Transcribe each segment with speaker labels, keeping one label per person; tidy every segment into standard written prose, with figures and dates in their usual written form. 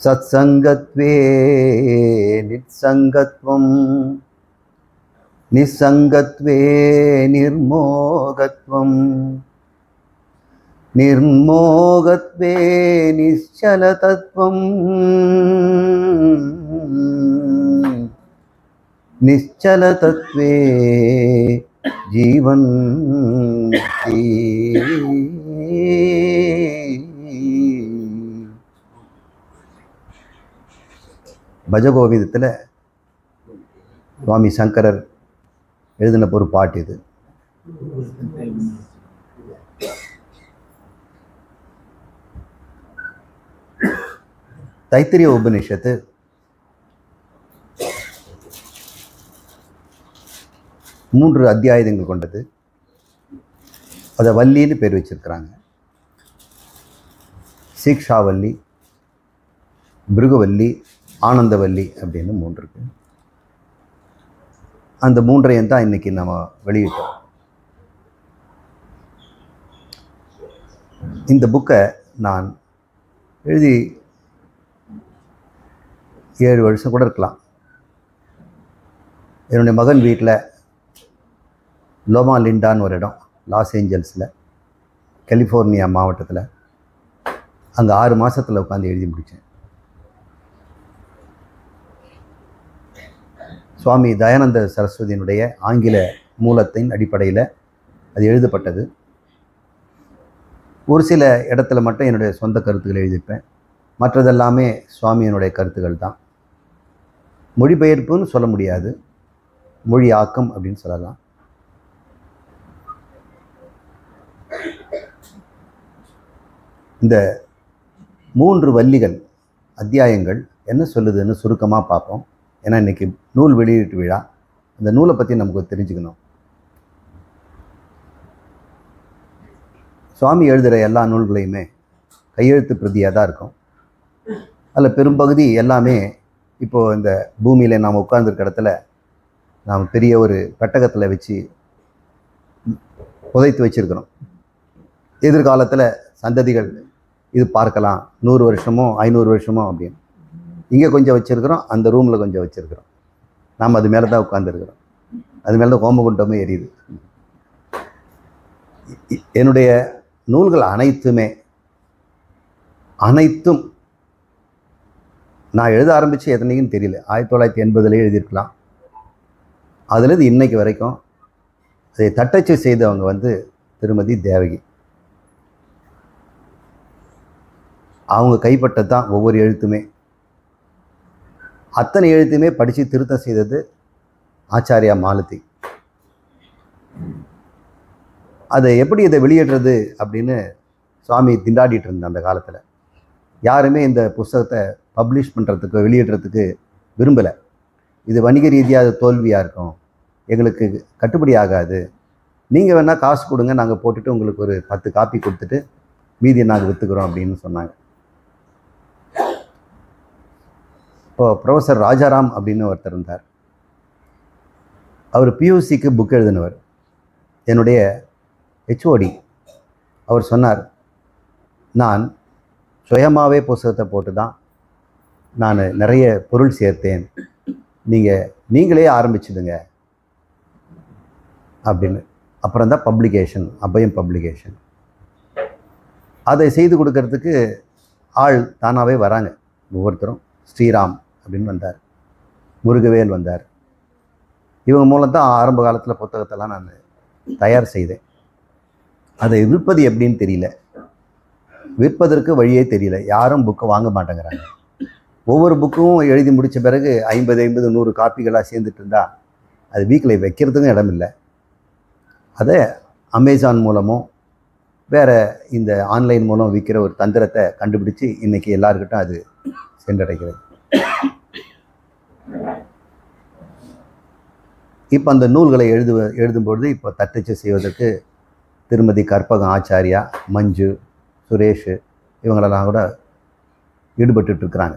Speaker 1: சத்சங்கத்வே நித்சங்கத்வம் நிசங்கத்வே நிர்மோகத்வம் நிர்மோகத்வே நிச்சலதத்வம் நிச்சலதத்வே ஜீவன் பஜகோவிதத்தில் சுவாமி சங்கரர் எழுதின ஒரு பாட்டு இது. தைத்திரிய உபநிஷத்து 3 அத்தியாயங்கள் கொண்டது. அதை வள்ளின்னு பேர் வச்சிருக்கிறாங்க. சீக்ஷாவல்லி, பிருகுவல்லி, ஆனந்தவல்லி அப்படின்னு 3 இருக்கு. அந்த 3ஐயும் தான் இன்னைக்கு நம்ம வெளியிட்டோம். இந்த புக்கை நான் எழுதி 7 வருஷம் கூட இருக்கலாம். என்னுடைய மகன் வீட்டில் லோமா லிண்டான்னு ஒரு இடம், லாஸ் ஏஞ்சல்ஸில், கலிஃபோர்னியா மாவட்டத்தில், அங்கே 6 மாதத்தில் உட்காந்து எழுதி முடித்தேன். சுவாமி தயானந்த சரஸ்வதியினுடைய ஆங்கில மூலத்தின் அடிப்படையில் அது எழுதப்பட்டது. ஒரு சில இடத்துல மட்டும் என்னுடைய சொந்த கருத்துக்களை எழுதியிருப்பேன். மற்றதெல்லாமே சுவாமியினுடைய கருத்துக்கள் தான். மொழிபெயர்ப்புன்னு சொல்ல முடியாது, மொழி ஆக்கம் அப்படின்னு சொல்லலாம். இந்த 3 வள்ளிகள் அத்தியாயங்கள் என்ன சொல்லுதுன்னு சுருக்கமாக பார்ப்போம். ஏன்னா இன்றைக்கி நூல் வெளியீட்டு விழா, அந்த நூலை பற்றி நமக்கு தெரிஞ்சுக்கணும். சுவாமி எழுதுகிற எல்லா நூல்களையுமே கையெழுத்து பிரதியாக தான் இருக்கும். அதில் பெரும்பகுதி எல்லாமே இப்போது இந்த பூமியில் நாம் உட்கார்ந்துருக்க இடத்துல நாம் பெரிய ஒரு பெட்டகத்தில் வச்சு புதைத்து வச்சுருக்கிறோம். எதிர்காலத்தில் சந்ததிகள் இது பார்க்கலாம், 100 வருஷமோ 500 வருஷமோ அப்படின்னு. இங்கே கொஞ்சம் வச்சுருக்கிறோம், அந்த ரூமில் கொஞ்சம் வச்சுருக்கிறோம். நாம் அது மேலே தான் உட்காந்துருக்கிறோம். அது மேலே தான் ஹோமகுண்டமே எரியுது. என்னுடைய நூல்கள் அனைத்தும் நான் எழுத ஆரம்பித்து எத்தனைக்குன்னு தெரியல. 1980 எழுதியிருக்கலாம். அதுலேருந்து இன்னைக்கு வரைக்கும் அதை தட்டச்சு செய்தவங்க திருமதி தேவகி. அவங்க கைப்பட்டது தான் ஒவ்வொரு எழுத்துமே. அத்தனை எழுத்துமே படித்து திருத்தம் செய்தது ஆச்சாரியா மாலதி. அதை எப்படி இதை வெளியிடுறது அப்படின்னு சுவாமி திண்டாடிட்டு இருந்தேன் அந்த காலத்தில். யாருமே இந்த புஸ்தகத்தை பப்ளிஷ் பண்ணுறதுக்கு, வெளியிடுறதுக்கு விரும்பலை. இது வணிக ரீதியாக அது தோல்வியாக இருக்கும், எங்களுக்கு கட்டுப்படி ஆகாது, நீங்கள் வேணால் காசு கொடுங்க, நாங்கள் போட்டுட்டு உங்களுக்கு ஒரு 10 காப்பி கொடுத்துட்டு மீதியை நாங்கள் விற்றுக்குறோம் அப்படின்னு சொன்னாங்க. இப்போது ப்ரொஃபஸர் ராஜாராம் அப்படின்னு ஒருத்தர் இருந்தார். அவர் பியூசிக்கு புக் எழுதினவர், என்னுடைய ஹெச்ஓடி. அவர் சொன்னார், நான் சுயமாகவே புஸ்தகத்தை போட்டு தான் நான் நிறைய பொருள் சேர்த்தேன், நீங்களே ஆரம்பிச்சிடுங்க அப்படின்னு. அப்புறம் தான் பப்ளிகேஷன், அபயம் பப்ளிகேஷன். அதை செய்து கொடுக்கறதுக்கு ஆள் தானாகவே வராங்க ஒவ்வொருத்தரும். ஸ்ரீராம் அப்படின்னு வந்தார், முருகவேல் வந்தார். இவங்க மூலம் தான் ஆரம்ப காலத்தில் புத்தகத்தெல்லாம் நான் தயார் செய்தேன். அதை விற்பது எப்படின்னு தெரியல, விற்பதற்கு வழியே தெரியல. யாரும் புக்கை வாங்க மாட்டேங்கிறாங்க. ஒவ்வொரு புக்கும் எழுதி முடித்த பிறகு 50, 100 காப்பிகளாக சேர்ந்துட்டு இருந்தால் அது வீட்டில் வைக்கிறதுக்கும் இடம் இல்லை. அதை அமேசான் மூலமோ வேறு இந்த ஆன்லைன் மூலம் விற்கிற ஒரு தந்திரத்தை கண்டுபிடிச்சி இன்றைக்கி எல்லாருக்கிட்டும் அது சென்றடைகிறது. இப்போ அந்த நூல்களை எழுதும்பொழுது இப்போ தட்டச்சு செய்வதற்கு திருமதி கற்பகம் ஆச்சாரியா, மஞ்சு, சுரேஷ் இவங்களெல்லாம் கூட ஈடுபட்டுருக்கிறாங்க.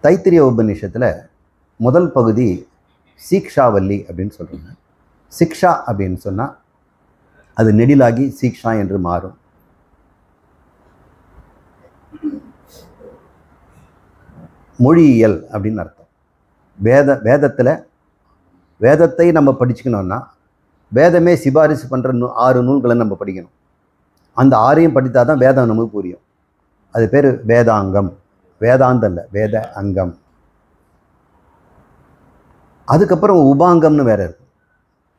Speaker 1: தைத்திரிய உபநிஷத்தில் முதல் பகுதி சீக்ஷாவல்லி அப்படின்னு சொல்கிறாங்க. சிக்ஷா அப்படின்னு சொன்னால் அது நெடிலாகி சீக்ஷா என்று மாறும். மொழியியல் அப்படின்னு அர்த்தம். வேதத்தை நம்ம படிச்சுக்கணும்னா வேதமே சிபாரிசு பண்ணுற 6 நூல்களை நம்ம படிக்கணும். அந்த 6ஐயும் படித்தா தான் வேதம் நமக்கு புரியும். அது பேர் வேதாங்கம். வேதாந்தம் இல்லை, வேத அங்கம். அதுக்கப்புறம் உபாங்கம்னு வேற இருக்கு,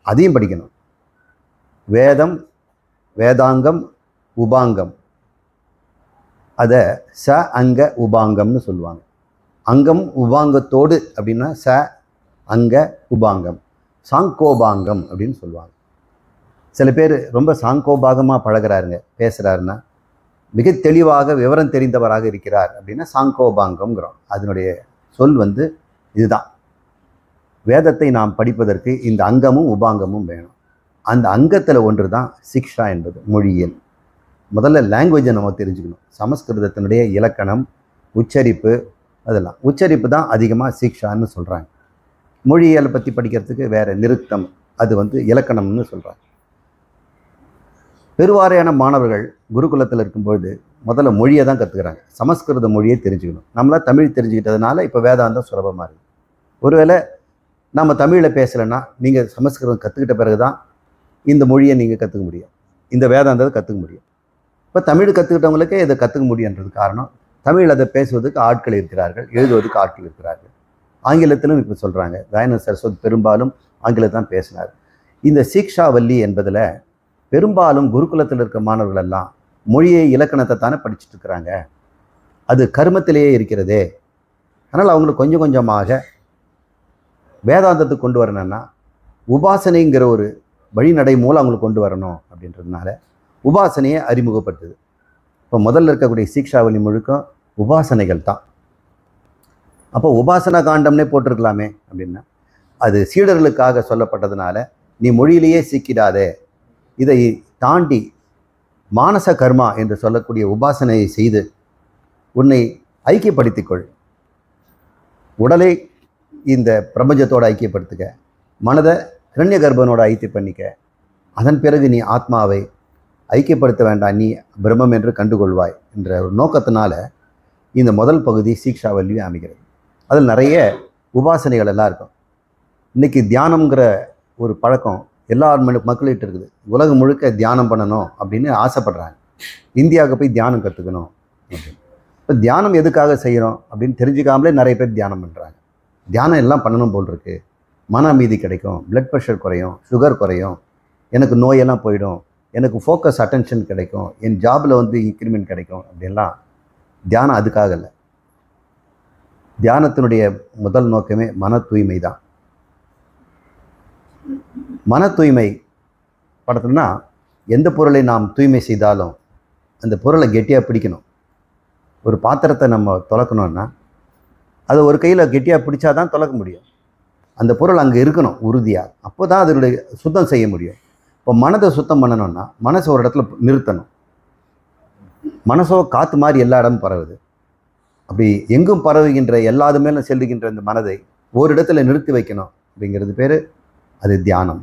Speaker 1: அதையும் படிக்கணும். வேதம், வேதாங்கம், உபாங்கம். அதை ச அங்க உபாங்கம்னு சொல்லுவாங்க. அங்கம் உபாங்கத்தோடு அப்படின்னா ச அங்க உபாங்கம். சாங்கோபாங்கம் அப்படின்னு சொல்லுவாங்க. சில பேர் ரொம்ப சாங்கோபாகமாக பழகிறாருங்க, பேசுகிறாருன்னா மிக தெளிவாக விவரம் தெரிந்தவராக இருக்கிறார் அப்படின்னா சாங்கோபாங்கம்ங்கிறோம். அதனுடைய சொல் இதுதான். வேதத்தை நாம் படிப்பதற்கு இந்த அங்கமும் உபாங்கமும் வேணும். அந்த அங்கத்தில் ஒன்று தான் சிக்ஷா என்பது, மொழியியல். முதல்ல லாங்குவேஜை நம்ம தெரிஞ்சுக்கணும். சமஸ்கிருதத்தினுடைய இலக்கணம், உச்சரிப்பு, அதெல்லாம். உச்சரிப்பு தான் அதிகமாக சிக்ஷான்னு சொல்கிறாங்க. மொழியியலை பற்றி படிக்கிறதுக்கு வேறு நிருத்தம், அது இலக்கணம்னு சொல்கிறாங்க. பெருவாரியான மாணவர்கள் குருகுலத்தில் இருக்கும்போது முதல்ல மொழியை தான் கற்றுக்கிறாங்க. சமஸ்கிருத மொழியை தெரிஞ்சுக்கணும். நம்மளாம் தமிழ் தெரிஞ்சுக்கிட்டதுனால இப்போ வேதாந்தம் சுலபமாக இருக்குது. ஒருவேளை நம்ம தமிழில் பேசலைன்னா நீங்கள் சமஸ்கிருதம் கற்றுக்கிட்ட பிறகு தான் இந்த மொழியை நீங்கள் கற்றுக்க முடியும், இந்த வேதாந்தத்தை கற்றுக்க முடியும். இப்போ தமிழ் கற்றுக்கிட்டவங்களுக்கே இதை கற்றுக்க முடியுன்றது காரணம், தமிழ் அதை பேசுவதற்கு ஆட்கள் இருக்கிறார்கள், எழுதுவதற்கு ஆட்கள் இருக்கிறார்கள். ஆங்கிலத்திலும் இப்போ சொல்கிறாங்க. தயானந்த சரஸ்வதி பெரும்பாலும் ஆங்கிலத்தை தான் பேசினார். இந்த சீக்ஷாவல்லி என்பதில் பெரும்பாலும் குருகுலத்தில் இருக்க மாணவர்கள் எல்லாம் மொழியை, இலக்கணத்தை தானே படிச்சுட்டு இருக்கிறாங்க. அது கர்மத்திலேயே இருக்கிறதே. அதனால் அவங்களுக்கு கொஞ்சம் கொஞ்சமாக வேதாந்தத்துக்கு கொண்டு வரணும்னா உபாசனைங்கிற ஒரு வழிநடை மூலம் அவங்களுக்கு கொண்டு வரணும் அப்படின்றதுனால உபாசனையை அறிமுகப்படுத்துது. இப்போ முதல்ல இருக்கக்கூடிய சீக்ஷாவல்லி முழுக்கம் உபாசனைகள் தான். அப்போ உபாசனா காண்டம்னே போட்டிருக்கலாமே அப்படின்னா, அது சீடர்களுக்காக சொல்லப்பட்டதுனால நீ மொழியிலேயே சிக்கிடாதே, இதை தாண்டி மானச கர்மா என்று சொல்லக்கூடிய உபாசனையை செய்து உன்னை ஐக்கியப்படுத்திக்கொள். உடலை இந்த பிரபஞ்சத்தோடு ஐக்கியப்படுத்திக்க, மனதை கிரண்ய கர்ப்பனோட ஐக்கியம் பண்ணிக்க. அதன் பிறகு நீ ஆத்மாவை ஐக்கியப்படுத்த வேண்டாம், நீ பிரம்மம் என்று கண்டுகொள்வாய் என்ற ஒரு நோக்கத்தினால இந்த முதல் பகுதி சீக்ஷாவல்லியும் அமைகிறது. அதில் நிறைய உபாசனைகள் எல்லாம் இருக்கும். இன்றைக்கி தியானம்ங்கிற ஒரு பழக்கம் எல்லா மக்கள்கிட்ட இருக்குது. உலகம் முழுக்க தியானம் பண்ணணும் அப்படின்னு ஆசைப்படுறாங்க. இந்தியாவுக்கு போய் தியானம் கற்றுக்கணும் அப்படின்னு. இப்போ தியானம் எதுக்காக செய்கிறோம் அப்படின்னு தெரிஞ்சுக்காமலே நிறைய பேர் தியானம் பண்ணுறாங்க. தியானம் எல்லாம் பண்ணணும் போல் இருக்கு, மன அமைதி கிடைக்கும், பிளட் ப்ரெஷர் குறையும், சுகர் குறையும், எனக்கு நோயெல்லாம் போயிடும், எனக்கு ஃபோக்கஸ் அட்டென்ஷன் கிடைக்கும், என் ஜாபில் இன்க்ரிமெண்ட் கிடைக்கும் அப்படின்லாம். தியானம் அதுக்காக இல்லை. தியானத்தினுடைய முதல் நோக்கமே மன தூய்மை தான். மன தூய்மை படுத்தணும்னா எந்த பொருளை நாம் தூய்மை செய்தாலும் அந்த பொருளை கெட்டியாக பிடிக்கணும். ஒரு பாத்திரத்தை நம்ம துலக்கணும்னா அதை ஒரு கையில் கெட்டியாக பிடிச்சா தான் துலக்க முடியும். அந்த பொருள் அங்கே இருக்கணும் உறுதியாக, அப்போ தான் அதனுடைய சுத்தம் செய்ய முடியும். இப்போ மனதை சுத்தம் பண்ணணும்னா மனசை ஒரு இடத்துல நிறுத்தணும். மனசோ காற்று மாதிரி எல்லா இடமும் பரவுது. அப்படி எங்கும் பரவுகின்ற எல்லாது மேலும் செல்லுகின்ற இந்த மனதை ஒரு இடத்துல நிறுத்தி வைக்கணும். அப்படிங்கிறது பேர் அது தியானம்.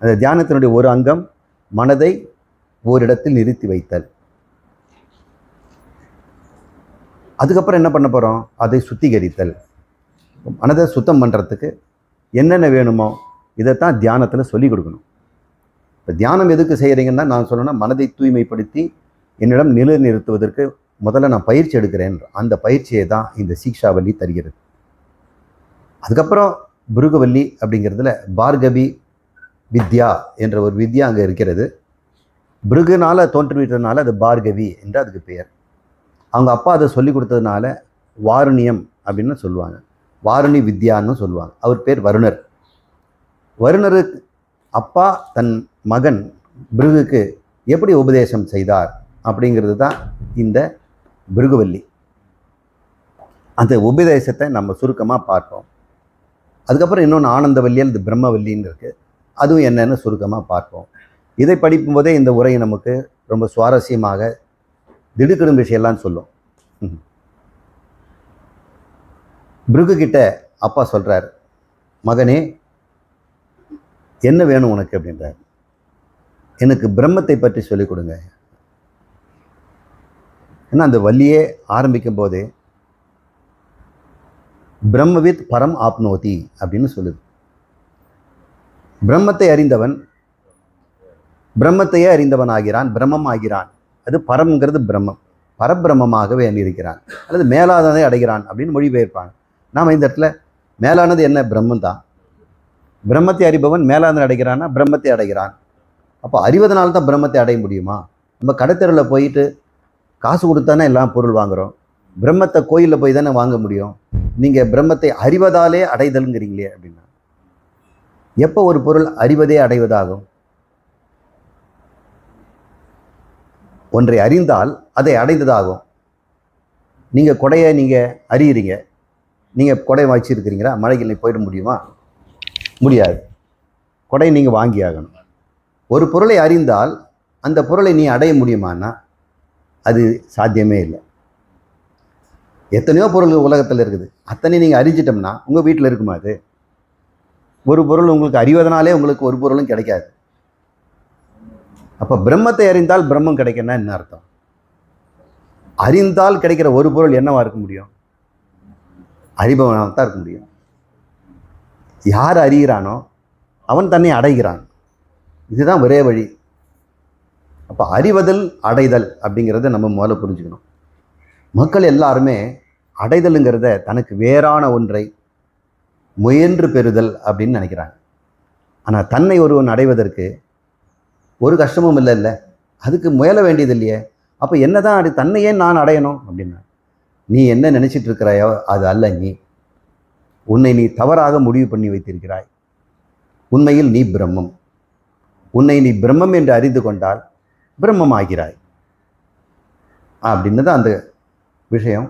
Speaker 1: அந்த தியானத்தினுடைய ஒரு அங்கம் மனதை ஓரிடத்தில் நிறுத்தி வைத்தல். அதுக்கப்புறம் என்ன பண்ண போகிறோம்? அதை சுத்திகரித்தல். மனதை சுத்தம் பண்ணுறதுக்கு என்னென்ன வேணுமோ இதைத்தான் தியானத்தில் சொல்லிக் கொடுக்கணும். இப்போ தியானம் எதுக்கு செய்கிறீங்கன்னா, நான் சொல்லணும்னா மனதை தூய்மைப்படுத்தி என்னிடம் நிறுத்துவதற்கு முதல்ல நான் பயிற்சி எடுக்கிறேன். அந்த பயிற்சியை தான் இந்த சீக்ஷாவல்லி தருகிறது. அதுக்கப்புறம் பிருகுவல்லி அப்படிங்கிறதுல பார்கவி வித்யா என்ற ஒரு வித்யா அங்கே இருக்கிறது. பிருகுனால தோன்றுவிட்டதுனால அது பார்கவி என்று அதுக்கு பெயர். அவங்க அப்பா அதை சொல்லி கொடுத்ததுனால வாருணியம் அப்படின்னு சொல்லுவாங்க, வாருணி வித்யான்னு சொல்லுவாங்க. அவர் பேர் வருணர். வருணருக்கு அப்பா தன் மகன் பிருகுக்கு எப்படி உபதேசம் செய்தார் அப்படிங்கிறது தான் இந்த பிருகுவல்லி. அந்த உபதேசத்தை நம்ம சுருக்கமாக பார்ப்போம். அதுக்கப்புறம் இன்னொன்று ஆனந்தவல்லி அல்லது பிரம்மவல்லின்னு இருக்குது, அதுவும் என்னென்னு சுருக்கமாக பார்ப்போம். இதை படிக்கும் போதே இந்த உரை நமக்கு ரொம்ப சுவாரஸ்யமாக திடுக்கிடும் விஷயம்லாம் சொல்லும். பிருகு கிட்ட அப்பா சொல்கிறார், மகனே என்ன வேணும் உனக்கு அப்படின்றார். எனக்கு பிரம்மத்தை பற்றி சொல்லிக் கொடுங்க. ஏன்னா அந்த வள்ளியே ஆரம்பிக்கும் போதே பிரம்மவித் பரம் ஆப்னோதி அப்படின்னு சொல்லுது. பிரம்மத்தை அறிந்தவன் பிரம்மத்தையே அறிந்தவன் ஆகிறான், பிரம்மம் ஆகிறான். அது பரம்ங்கிறது பிரம்மம், பரபிரம்மமாகவே இருக்கிறான் அல்லது மேலானதை அடைகிறான் அப்படின்னு மொழிபெயர்ப்பாங்க. நாம் இந்த இடத்துல மேலானது என்ன? பிரம்மம் தான். பிரம்மத்தை அறிபவன் மேலானதை அடைகிறான்னா பிரம்மத்தை அடைகிறான். அப்போ அறிவதனால தான் பிரம்மத்தை அடைய முடியுமா? நம்ம கடைத்தெருவில் போயிட்டு காசு கொடுத்தானே எல்லாம் பொருள் வாங்குகிறோம். பிரம்மத்தை கோயிலில் போய் தானே வாங்க முடியும். நீங்கள் பிரம்மத்தை அறிவதாலே அடைதலுங்கிறீங்களே அப்படின்னா எப்போ ஒரு பொருள் அறிவதே அடைவதாகும்? ஒன்றை அறிந்தால் அதை அடைந்ததாகும். நீங்கள் கொடையை நீங்கள் அறியுறீங்க, நீங்கள் கொடை வச்சிருக்கிறீங்களா? மழைக்கு நீ போயிட முடியுமா? முடியாது. கொடை நீங்கள் வாங்கி ஆகணும். ஒரு பொருளை அறிந்தால் அந்த பொருளை நீ அடைய முடியுமான்னா அது சாத்தியமே இல்லை. எத்தனையோ பொருள் உலகத்தில் இருக்குது, அத்தனை நீங்கள் அறிஞ்சிட்டோம்னா உங்கள் வீட்டில் இருக்குமா? அது ஒரு பொருள் உங்களுக்கு அறிவதனாலே உங்களுக்கு ஒரு பொருளும் கிடைக்காது. அப்போ பிரம்மத்தை அறிந்தால் பிரம்மம் கிடைக்குன்னா என்ன அர்த்தம்? அறிந்தால் கிடைக்கிற ஒரு பொருள் என்னவா இருக்க முடியும்? அறிபவனாக தான் இருக்க முடியும். யார் அறிகிறானோ அவன் தன்னை அடைகிறான். இதுதான் ஒரே வழி. அப்போ அறிவதல் அடைதல் அப்படிங்கிறத நம்ம முதல்ல புரிஞ்சுக்கணும். மக்கள் எல்லாருமே அடைதலுங்கிறத தனக்கு வேறான ஒன்றை முயன்று பெறுதல் அப்படின்னு நினைக்கிறாங்க. ஆனால் தன்னை ஒருவன் அடைவதற்கு ஒரு கஷ்டமும் இல்லை, அதுக்கு முயல வேண்டியது இல்லையே. அப்போ என்னதான் அது தன்னையே நான் அடையணும் அப்படின்னா நீ என்ன நினச்சிட்டு இருக்கிறாயோ அது அல்ல. உன்னை நீ தவறாக முடிவு பண்ணி வைத்திருக்கிறாய். உண்மையில் நீ பிரம்மம். உன்னை நீ பிரம்மம் என்று அறிந்து கொண்டால் பிரம்மம் ஆகிறாய் அப்படின்னு தான் அந்த விஷயம்.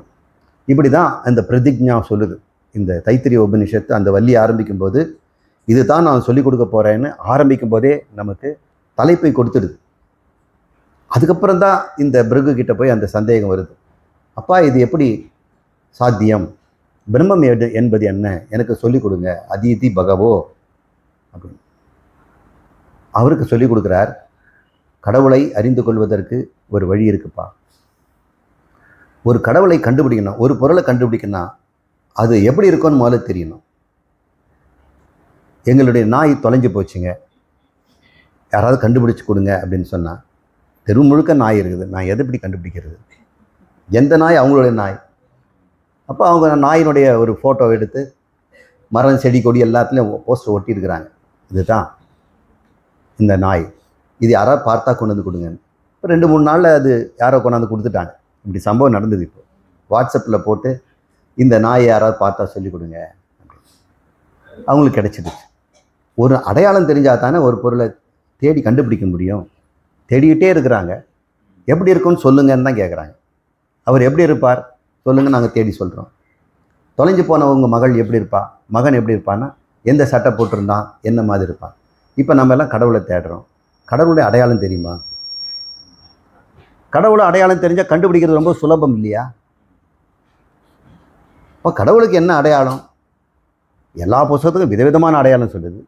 Speaker 1: இப்படி தான் அந்த பிரதிஜ்ஞா சொல்லுது. இந்த தைத்திரிய உபனிஷத்து அந்த வள்ளி ஆரம்பிக்கும் போது இதுதான் நான் சொல்லிக் கொடுக்க போகிறேன்னு ஆரம்பிக்கும் போதே நமக்கு தலைப்பை கொடுத்துடுது. அதுக்கப்புறம் தான் இந்த பிருகு கிட்ட போய் அந்த சந்தேகம் வருது. அப்பா இது எப்படி சாத்தியம்? பிரம்மம் என்பது என்ன? எனக்கு சொல்லிக் கொடுங்க. அதீதி பகவோ அப்படின்னு அவருக்கு சொல்லிக் கொடுக்குறார். கடவுளை அறிந்து கொள்வதற்கு ஒரு வழி இருக்குப்பா. ஒரு கடவுளை கண்டுபிடிக்கணும், ஒரு பொருளை கண்டுபிடிக்கணும்னா அது எப்படி இருக்குன்னு முதல்ல தெரியணும். எங்களுடைய நாய் தொலைஞ்சு போச்சுங்க, யாராவது கண்டுபிடிச்சு கொடுங்க அப்படின்னு சொன்னால் தெரு முழுக்க நாய் இருக்குது, நான் எதை எப்படி கண்டுபிடிக்கிறது? எந்த நாய்? அவங்களுடைய நாய். அப்போ அவங்க நாயினுடைய ஒரு ஃபோட்டோ எடுத்து மரம் செடி கொடி எல்லாத்துலேயும் போஸ்டர் ஒட்டியிருக்கிறாங்க. இதுதான் இந்த நாய், இது யாராவது பார்த்தா கொண்டு வந்து கொடுங்க. இப்போ 2-3 நாளில் அது யாரோ கொண்டாந்து கொடுத்துட்டாங்க. இப்படி சம்பவம் நடந்தது. இப்போ வாட்ஸ்அப்பில் போட்டு இந்த நாயை யாராவது பார்த்தா சொல்லிக் கொடுங்க அப்படின்னு அவங்களுக்கு கிடைச்சிடுச்சு. ஒரு அடையாளம் தெரிஞ்சால் தானே ஒரு பொருளை தேடி கண்டுபிடிக்க முடியும். தேடிக்கிட்டே இருக்கிறாங்க. எப்படி இருக்குன்னு சொல்லுங்கன்னு தான் கேட்குறாங்க. அவர் எப்படி இருப்பார் சொல்லுங்கள், நாங்கள் தேடி சொல்கிறோம். தொலைஞ்சு போன உங்கள் மகள் எப்படி இருப்பா, மகன் எப்படி இருப்பான்னா எந்த சட்டை போட்டிருந்தான், என்ன மாதிரி இருப்பான். இப்போ நம்ம எல்லாம் கடவுளை தேடுறோம். கடவுளுடைய அடையாளம் தெரியுமா? கடவுளை அடையாளம் தெரிஞ்சால் கண்டுபிடிக்கிறது ரொம்ப சுலபம் இல்லையா? இப்போ கடவுளுக்கு என்ன அடையாளம்? எல்லா புத்தகத்துக்கும் விதவிதமான அடையாளம் சொல்லுது.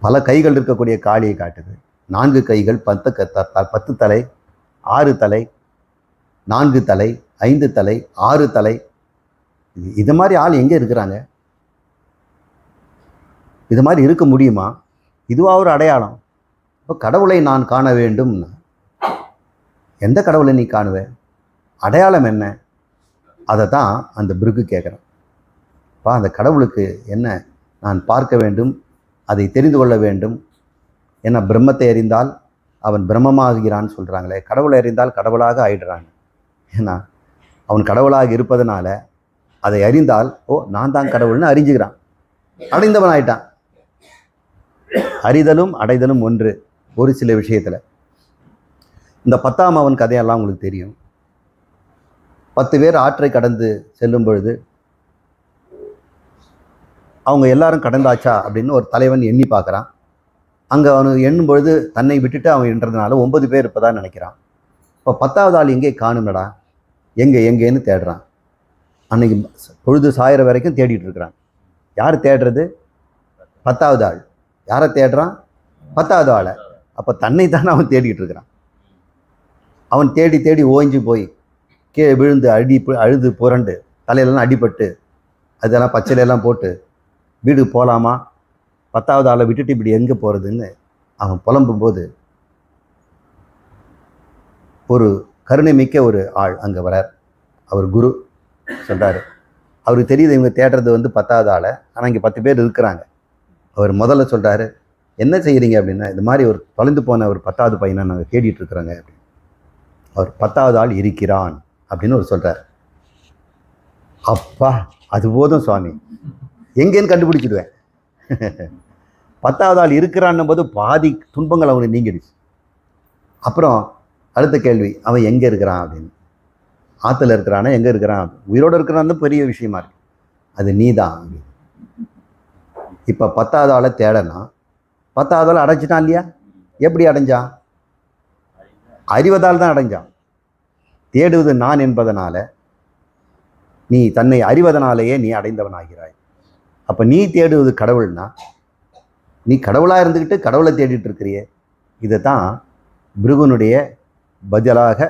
Speaker 1: பல கைகள் இருக்கக்கூடிய காளியை காட்டுது. 4 கைகள், 10 தலை, 6 தலை, 4 தலை, 5 தலை, 6 தலை. இது மாதிரி ஆள் எங்கே இருக்கிறாங்க? இது மாதிரி இருக்க முடியுமா? இதுவாக ஒரு அடையாளம். இப்போ கடவுளை நான் காண வேண்டும்னா எந்த கடவுளை நீ காணுவ? அடையாளம் என்ன? அதை தான் அந்த பிருகு கேட்குறேன். அப்பா அந்த கடவுளுக்கு என்ன நான் பார்க்க வேண்டும், அதை தெரிந்து கொள்ள வேண்டும். ஏன்னா பிரம்மத்தை அறிந்தால் அவன் பிரம்மமாகிறான்னு சொல்கிறாங்களே, கடவுளை அறிந்தால் கடவுளாக ஆயிடுறாங்க. ஏன்னா அவன் கடவுளாக இருப்பதனால அதை அறிந்தால் ஓ நான் தான் கடவுள்னு அறிஞ்சுக்கிறான், அடைந்தவன் ஆயிட்டான். அறிதலும் அடைதலும் ஒன்று. ஒரு சில விஷயத்தில் இந்த 10ஆம் அவன் கதையெல்லாம் உங்களுக்கு தெரியும். 10 பேர் ஆற்றை கடந்து செல்லும் பொழுது அவங்க எல்லாரும் கடந்தாச்சா அப்படின்னு ஒரு தலைவன் எண்ணி பார்க்குறான். அங்கே அவனு எண்ணும் பொழுது தன்னை விட்டுட்டு அவன் என்றதுனால 9 பேர் இப்போதான் நினைக்கிறான். இப்போ 10ஆவது ஆள் எங்கே காணுமடா, எங்கேன்னு தேடுறான். அன்னைக்கு பொழுது சாயிற வரைக்கும் தேடிட்டு இருக்கிறான். யார் தேடுறது? 10ஆவது ஆள். யாரை தேடுறான்? 10ஆவது ஆளை. அப்போ தன்னை தானே அவன் தேடிட்டு இருக்கிறான். அவன் தேடி தேடி ஓய்ஞ்சு போய் கீழே விழுந்து அழுது புரண்டு தலையிலலாம் அடிபட்டு அதெல்லாம் பச்சையிலெல்லாம் போட்டு வீட்டுக்கு போகலாமா, 10வது ஆளை விட்டுட்டு இப்படி எங்கே போகிறதுன்னு அவன் புலம்பும்போது ஒரு கருணை மிக்க ஒரு ஆள் அங்கே வரார். அவர் குரு சொல்கிறாரு, அவருக்கு தெரியுது இவங்க தேடுறது வந்து 10வது ஆளை, ஆனால் இங்கே 10 பேர் இருக்கிறாங்க. அவர் முதல்ல சொல்கிறாரு, என்ன செய்கிறீங்க அப்படின்னா, இது மாதிரி ஒரு தொலைந்து போன ஒரு 10வது பையனை நாங்கள் தேடிட்டு இருக்கிறோங்க அப்படின்னு. அவர் 10வது ஆள் இருக்கிறான் அப்படின்னு அவர் சொல்கிறார். அப்பா அது போதும் சுவாமி, எங்கேன்னு கண்டுபிடிச்சிடுவேன். 10வது ஆள் இருக்கிறான்னும் போது பாதி துன்பங்கள் அவனுக்கு நீங்கிடுச்சு. அப்புறம் அடுத்த கேள்வி, அவன் எங்கே இருக்கிறான் அப்படின்னு. ஆற்றுல இருக்கிறானா, எங்கே இருக்கிறான், உயிரோடு இருக்கிறான்னு பெரிய விஷயமா இருக்கு. அது நீ தான் அப்படின்னு. இப்போ 10வது ஆளை தேடனா, 10வது ஆள் அடைஞ்சிட்டான் இல்லையா? எப்படி அடைஞ்சான்? அறிவதால் தான் அடைஞ்சான். தேடுவது நான் என்பதனால நீ தன்னை அறிவதனாலேயே நீ அடைந்தவனாகிறாய். அப்போ நீ தேடுவது கடவுள்னா, நீ கடவுளாக இருந்துக்கிட்டு கடவுளை தேடிட்டு இருக்கிறியே. இதை தான் பிருகுனுடைய பதிலாக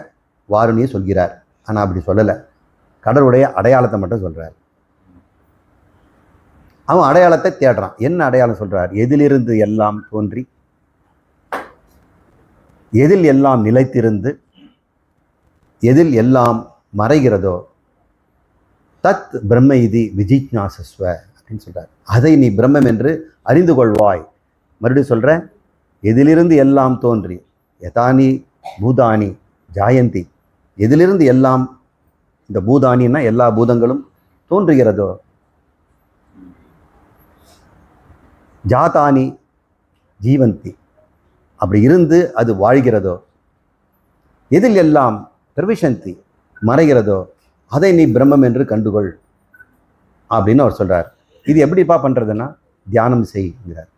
Speaker 1: வாருணியை சொல்கிறார். ஆனால் அப்படி சொல்லலை, கடவுளுடைய அடையாளத்தை மட்டும் சொல்கிறார். அவன் அடையாளத்தை தேடுறான். என்ன அடையாளம் சொல்கிறார்? எதிலிருந்து எல்லாம் தோன்றி, எதில் எல்லாம் நிலைத்திருந்து, எதில் எல்லாம் மறைகிறதோ தத் பிரம்ம இதி விஜிஜ்ஞாசஸ்வ அப்படின்னு சொல்கிறார். அதை நீ பிரம்மம் என்று அறிந்து கொள்வாய். மறுபடியும் சொல்கிறேன், எதிலிருந்து எல்லாம் தோன்றி, யதானி பூதானி ஜாயந்தி, எதிலிருந்து எல்லாம், இந்த பூதானின்னா எல்லா பூதங்களும் தோன்றுகிறதோ, ஜாதானி ஜீவந்தி, அப்படி இருந்து அது வாழ்கிறதோ, எதில் எல்லாம் பிரவிசந்தி மறைகிறதோ அதை நீ பிரம்மம் என்று கண்டுகொள் அப்படின்னு அவர் சொல்கிறார். இது எப்படிப்பா பண்ணுறதுன்னா, தியானம் செய்கிறார்.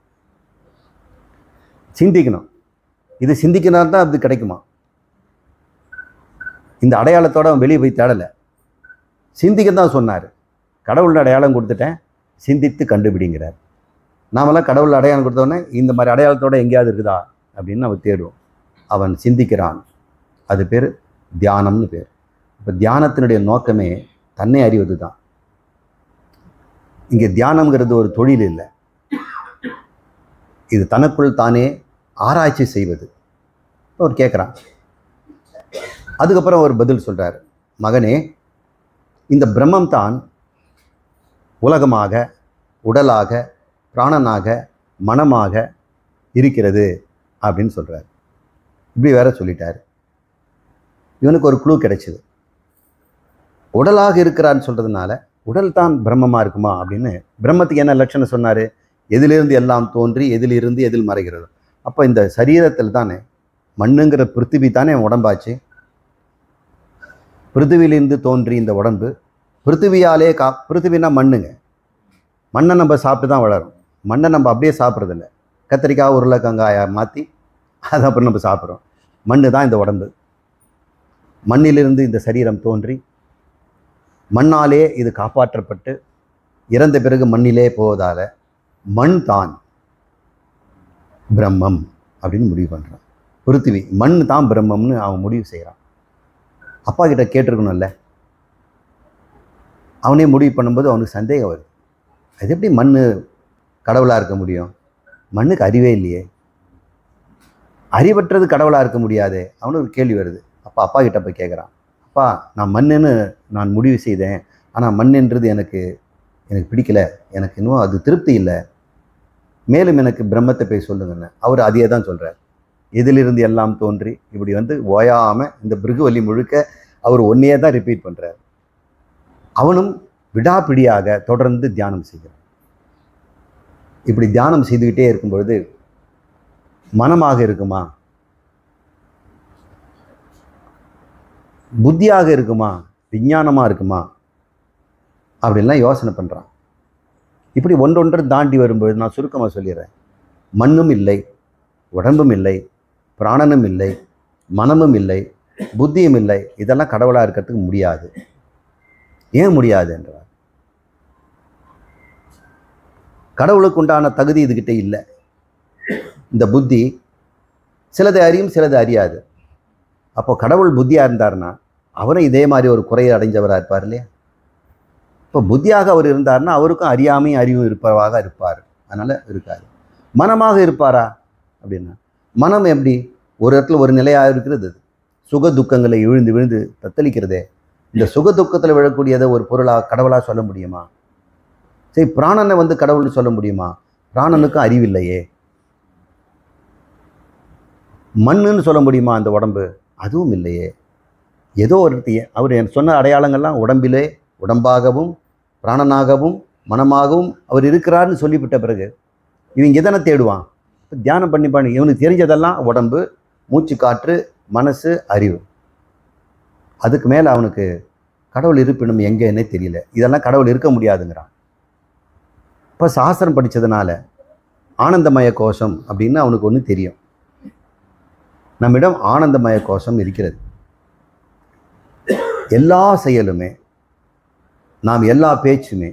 Speaker 1: சிந்திக்கணும். இது சிந்திக்கினா தான் அது கிடைக்குமா? இந்த அடையாளத்தோடு அவன் வெளியே போய் தேடலை, சிந்திக்க தான் சொன்னார். கடவுள் அடையாளம் கொடுத்துட்டேன், சிந்தித்து கண்டுபிடிங்கிறார். நாமெல்லாம் கடவுள் அடையாளம் கொடுத்தோடனே இந்த மாதிரி அடையாளத்தோடு எங்கேயாவது இருக்குதா அப்படின்னு அவன் தேடுவோம். அவன் சிந்திக்கிறான். அது பேர் தியானம்னு பேர். இப்போ தியானத்தினுடைய நோக்கமே தன்னை அறிவது தான். இங்கே தியானம்ங்கிறது ஒரு தொழில் இல்லை, இது தனக்குள் தானே ஆராய்ச்சி செய்வது. அவர் கேட்குறான். அதுக்கப்புறம் ஒரு பதில் சொல்கிறார், மகனே, இந்த பிரம்மம் தான் உலகமாக, உடலாக, பிராணனாக, மனமாக இருக்கிறது அப்படின்னு சொல்கிறார். இப்படி வேற சொல்லிட்டார். இவனுக்கு ஒரு க்ளூ கிடைச்சிது. உடலாக இருக்கிறான்னு சொல்கிறதுனால உடல் தான் பிரம்மமாக இருக்குமா அப்படின்னு. பிரம்மத்துக்கு என்ன லட்சணம் சொன்னார்? எதிலிருந்து எல்லாம் தோன்றி எதிலிருந்து எதில் மறைகிறது. அப்போ இந்த சரீரத்தில் தானே மண்ணுங்கிற பிருத்திவி தானே உடம்பாச்சு. பிருத்திவிலிருந்து தோன்றி இந்த உடம்பு, பிருத்திவியாலே பிருத்திவினா மண்ணுங்க. மண்ணை நம்ம சாப்பிட்டு தான் வளரும். மண்ணை நம்ம அப்படியே சாப்பிட்றதில்ல. கத்திரிக்காய் உருளைக்காங்காயை மாற்றி அதை அப்புறம் நம்ம சாப்பிட்றோம். மண்ணு தான் இந்த உடம்பு. மண்ணிலிருந்து இந்த சரீரம் தோன்றி மண்ணாலே இது காப்பாற்றப்பட்டு இறந்த பிறகு மண்ணிலே போவதால் மண் தான் பிரம்மம் அப்படின்னு முடிவு பண்ணுறான். பிருத்திவி மண் தான் பிரம்மம்னு அவன் முடிவு செய்கிறான். அப்பா கிட்ட கேட்டிருக்கணும்ல. அவனே முடிவு பண்ணும்போது அவனுக்கு சந்தேகம் வருது. அது எப்படி மண் கடவுளாக இருக்க முடியும்? மண்ணுக்கு அறிவே இல்லையே, அறிவற்றது கடவுளாக இருக்க முடியாது. அவனுக்கு ஒரு கேள்வி வருது. அப்பா கிட்ட போய் கேட்குறான், அப்பா நான் மண்ணுன்னு நான் முடிவு செய்தேன், ஆனால் மண்ணுன்றது எனக்கு பிடிக்கல, எனக்கு இன்னும் அது திருப்தி இல்லை, மேலும் எனக்கு பிரம்மத்தை போய் சொல்லுங்கன்னு. அவர் அதையே தான் சொல்கிறார். எதிலிருந்து எல்லாம் தோன்றி இப்படி ஓயாமல் இந்த பிருகுவலி முழுக்க அவர் ஒன்றையே தான் ரிப்பீட் பண்ணுறார். அவனும் விடாப்பிடியாக தொடர்ந்து தியானம் செய்கிறான். இப்படி தியானம் செய்துக்கிட்டே இருக்கும் பொழுது மனமாக இருக்குமா, புத்தியாக இருக்குமா, விஞ்ஞானமாக இருக்குமா அப்படின்லாம் யோசனை பண்ணுறான். இப்படி ஒன்றொன்று தாண்டி வரும்போது நான் சுருக்கமாக சொல்லிடுறேன். மண்ணும் இல்லை, உடம்பும் இல்லை, பிராணனும் இல்லை, மனமும் இல்லை, புத்தியும் இல்லை. இதெல்லாம் கடவுளாக இருக்கிறதுக்கு முடியாது. ஏன் முடியாது என்றார்? கடவுளுக்கு உண்டான தகுதி இதுகிட்ட இல்லை. இந்த புத்தி சிலதை அறியும், சிலது அறியாது. அப்போ கடவுள் புத்தியாக இருந்தார்னா அவரும் இதே மாதிரி ஒரு குறையை அடைஞ்சவராக இருப்பார் இல்லையா? இப்போ புத்தியாக அவர் இருந்தார்னா அவருக்கும் அறியாமையும் அறிவும் இருப்பவாக இருப்பார், அதனால் இருக்கார். மனமாக இருப்பாரா அப்படின்னா, மனம் எப்படி ஒரு இடத்துல ஒரு நிலையாக இருக்கிறது, சுக துக்கங்களை விழுந்து விழுந்து தத்தளிக்கிறதே. இந்த சுக துக்கத்தில் விழக்கூடியதை ஒரு பொருளாக கடவுளாக சொல்ல முடியுமா? சரி, பிராணனை வந்து கடவுள்னு சொல்ல முடியுமா? பிராணனுக்கும் அறிவில்லையே. மண்ணுன்னு சொல்ல முடியுமா அந்த உடம்பு? அதுவும் இல்லையே. ஏதோ ஒருத்தையே அவர் சொன்ன அடையாளங்கள்லாம் உடம்பிலே உடம்பாகவும் பிராணனாகவும் மனமாகவும் அவர் இருக்கிறார்னு சொல்லிவிட்ட பிறகு இவங்க எதனை தேடுவான்? தியானம் பண்ணி இவனுக்கு தெரிஞ்சதெல்லாம் உடம்பு, மூச்சு, காற்று, மனசு, அறிவு. அதுக்கு மேலே அவனுக்கு கடவுள் இருப்பினும் எங்கேன்னே தெரியல. இதெல்லாம் கடவுள் இருக்க முடியாதுங்கிறான். இப்போ சாஸ்திரம் படித்ததுனால ஆனந்தமய கோஷம் அப்படின்னு அவனுக்கு ஒன்று தெரியும். நம்மிடம் ஆனந்தமய கோஷம் இருக்கிறது. எல்லா செயலுமே, நாம் எல்லா பேச்சுமே,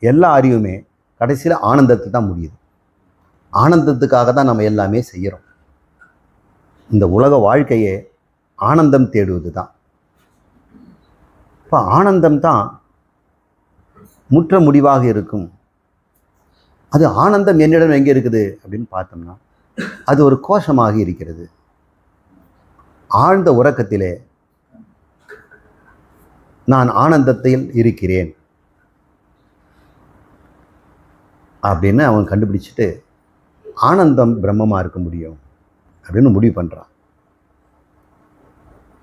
Speaker 1: எல்லா அறிவுமே கடைசியில் ஆனந்தத்தில் தான் முடியுது. ஆனந்தத்துக்காக தான் நம்ம எல்லாமே செய்கிறோம். இந்த உலக வாழ்க்கையே ஆனந்தம் தேடுவது தான். இப்போ ஆனந்தம் தான் முற்ற முடிவாக இருக்கும். அது ஆனந்தம் என்னிடம் எங்கே இருக்குது அப்படின்னு பார்த்தோம்னா அது ஒரு கோஷமாக இருக்கிறது. ஆழ்ந்த உறக்கத்திலே நான் ஆனந்தத்தில் இருக்கிறேன் அப்படின்னு அவன் கண்டுபிடிச்சிட்டு ஆனந்தம் பிரம்மமாக இருக்க முடியும் அப்படின்னு முடிவு பண்ணுறான்.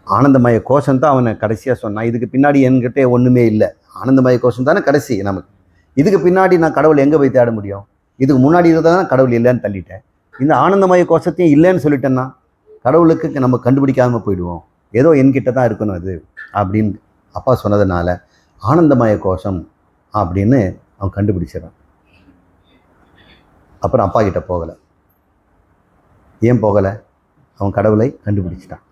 Speaker 1: ஆனந்தமய கோஷம் தான் அவனை கடைசியாக சொன்னான். இதுக்கு பின்னாடி என்கிட்ட ஒன்றுமே இல்லை. ஆனந்தமய கோஷம் தானே கடைசி நமக்கு. இதுக்கு பின்னாடி நான் கடவுள் எங்கே போய் தேட முடியும்? இதுக்கு முன்னாடி இருந்தால் கடவுள் இல்லைன்னு தள்ளிட்டேன். இந்த ஆனந்தமய கோஷத்தையும் இல்லைன்னு சொல்லிட்டேன்னா கடவுளுக்கு நம்ம கண்டுபிடிக்காமல் போயிடுவோம். ஏதோ என்கிட்ட தான் இருக்கணும் அது அப்படின்னு அப்பா சொன்னதுனால ஆனந்தமய கோஷம் அப்படின்னு அவன் கண்டுபிடிச்சிடறான். அப்புறம் அப்பா கிட்ட போகலை. ஏன் போகலை? அவன் கடவுளை கண்டுபிடிச்சிட்டான்.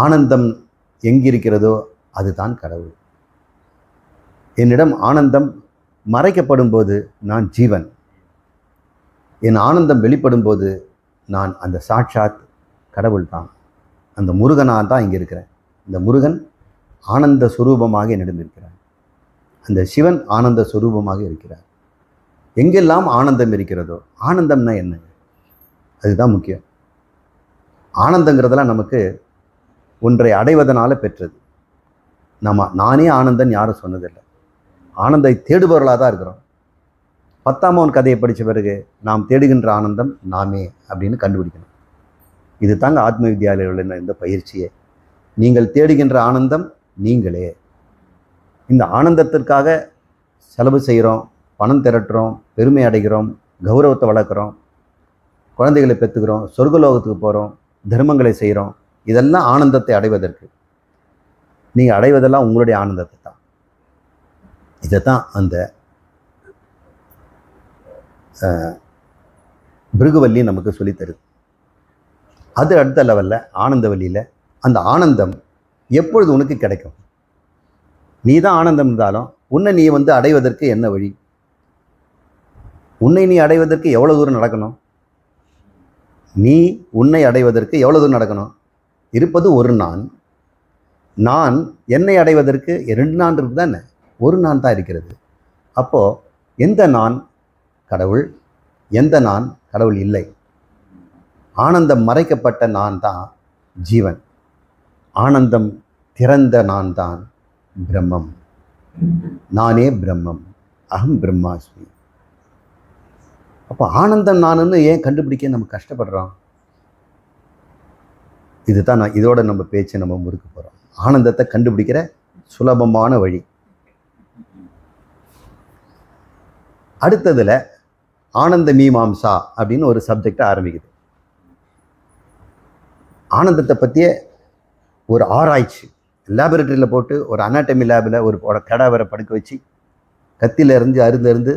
Speaker 1: ஆனந்தம் எங்கிருக்கிறதோ அதுதான் கடவுள். என்னிடம் ஆனந்தம் மறைக்கப்படும் போது நான் ஜீவன். என் ஆனந்தம் வெளிப்படும் போது நான் அந்த சாட்சாத் கடவுள் தான். அந்த முருகனாக தான் இங்கே இருக்கிறேன். இந்த முருகன் ஆனந்த சுரூபமாக என்னிடம் இருக்கிறார். அந்த சிவன் ஆனந்த சுரூபமாக இருக்கிறார். எங்கெல்லாம் ஆனந்தம் இருக்கிறதோ, ஆனந்தம்னா என்ன? அதுதான் முக்கியம். ஆனந்தங்கிறதெல்லாம் நமக்கு ஒன்றை அடைவதனால பெற்றது. நானே ஆனந்தன் யாரும் சொன்னதில்லை. ஆனந்தை தேடுபவர்களாக தான் இருக்கிறோம். 10ஆம் கதையை படித்த பிறகு நாம் தேடுகின்ற ஆனந்தம் நாமே அப்படின்னு கண்டுபிடிக்கணும். இது தாங்க ஆத்ம வித்யாலயில் இந்த பயிற்சியே. நீங்கள் தேடுகின்ற ஆனந்தம் நீங்களே. இந்த ஆனந்தத்திற்காக செலவு செய்கிறோம், பணம் திரட்டுறோம், பெருமை அடைகிறோம், கௌரவத்தை வளர்க்குறோம், குழந்தைகளை பெற்றுக்கிறோம், சொர்க்கலோகத்துக்கு போகிறோம், தர்மங்களை செய்கிறோம். இதெல்லாம் ஆனந்தத்தை அடைவதற்கு. நீங்கள் அடைவதெல்லாம் உங்களுடைய ஆனந்தத்தை தான். இதைத்தான் அந்த பிருகுவல்லி நமக்கு சொல்லித்தருது. அது அடுத்த லெவலில் ஆனந்தவல்லியில் அந்த ஆனந்தம் எப்பொழுது உனக்கு கிடைக்கும்? நீ தான் ஆனந்தம் இருந்தாலும் உன்னை நீ அடைவதற்கு என்ன வழி? உன்னை நீ அடைவதற்கு எவ்வளோ தூரம் நடக்கணும்? நீ உன்னை அடைவதற்கு எவ்வளோ தூரம் நடக்கணும்? இருப்பது ஒரு நான். நான் என்னை அடைவதற்கு 2 நான் இருக்குது தானே, ஒரு நான் தான் இருக்கிறது. அப்போது எந்த நான் கடவுள், எந்த நான் கடவுள் இல்லை. ஆனந்தம் மறைக்கப்பட்ட நான் தான் ஜீவன். ஆனந்தம் திறந்த நான் தான் பிரம்மம். நானே பிரம்மம், அகம் பிரம்மாஸ்மி. அப்போ ஆனந்தம் நானுன்னு ஏன் கண்டுபிடிக்க நம்ம கஷ்டப்படுறோம்? இதுதான் இதோட நம்ம பேச்சை நம்ம முறுக்க போகிறோம். ஆனந்தத்தை கண்டுபிடிக்கிற சுலபமான வழி. அடுத்ததில் ஆனந்த மீமாம்சா அப்படின்னு ஒரு சப்ஜெக்டை ஆரம்பிக்குது. ஆனந்தத்தை பற்றிய ஒரு ஆராய்ச்சி. லேபரட்டரியில் போட்டு ஒரு அனாட்டமி லேபில் ஒரு கடாவரை படுக்க வச்சு கத்தியிலேருந்து அருந்து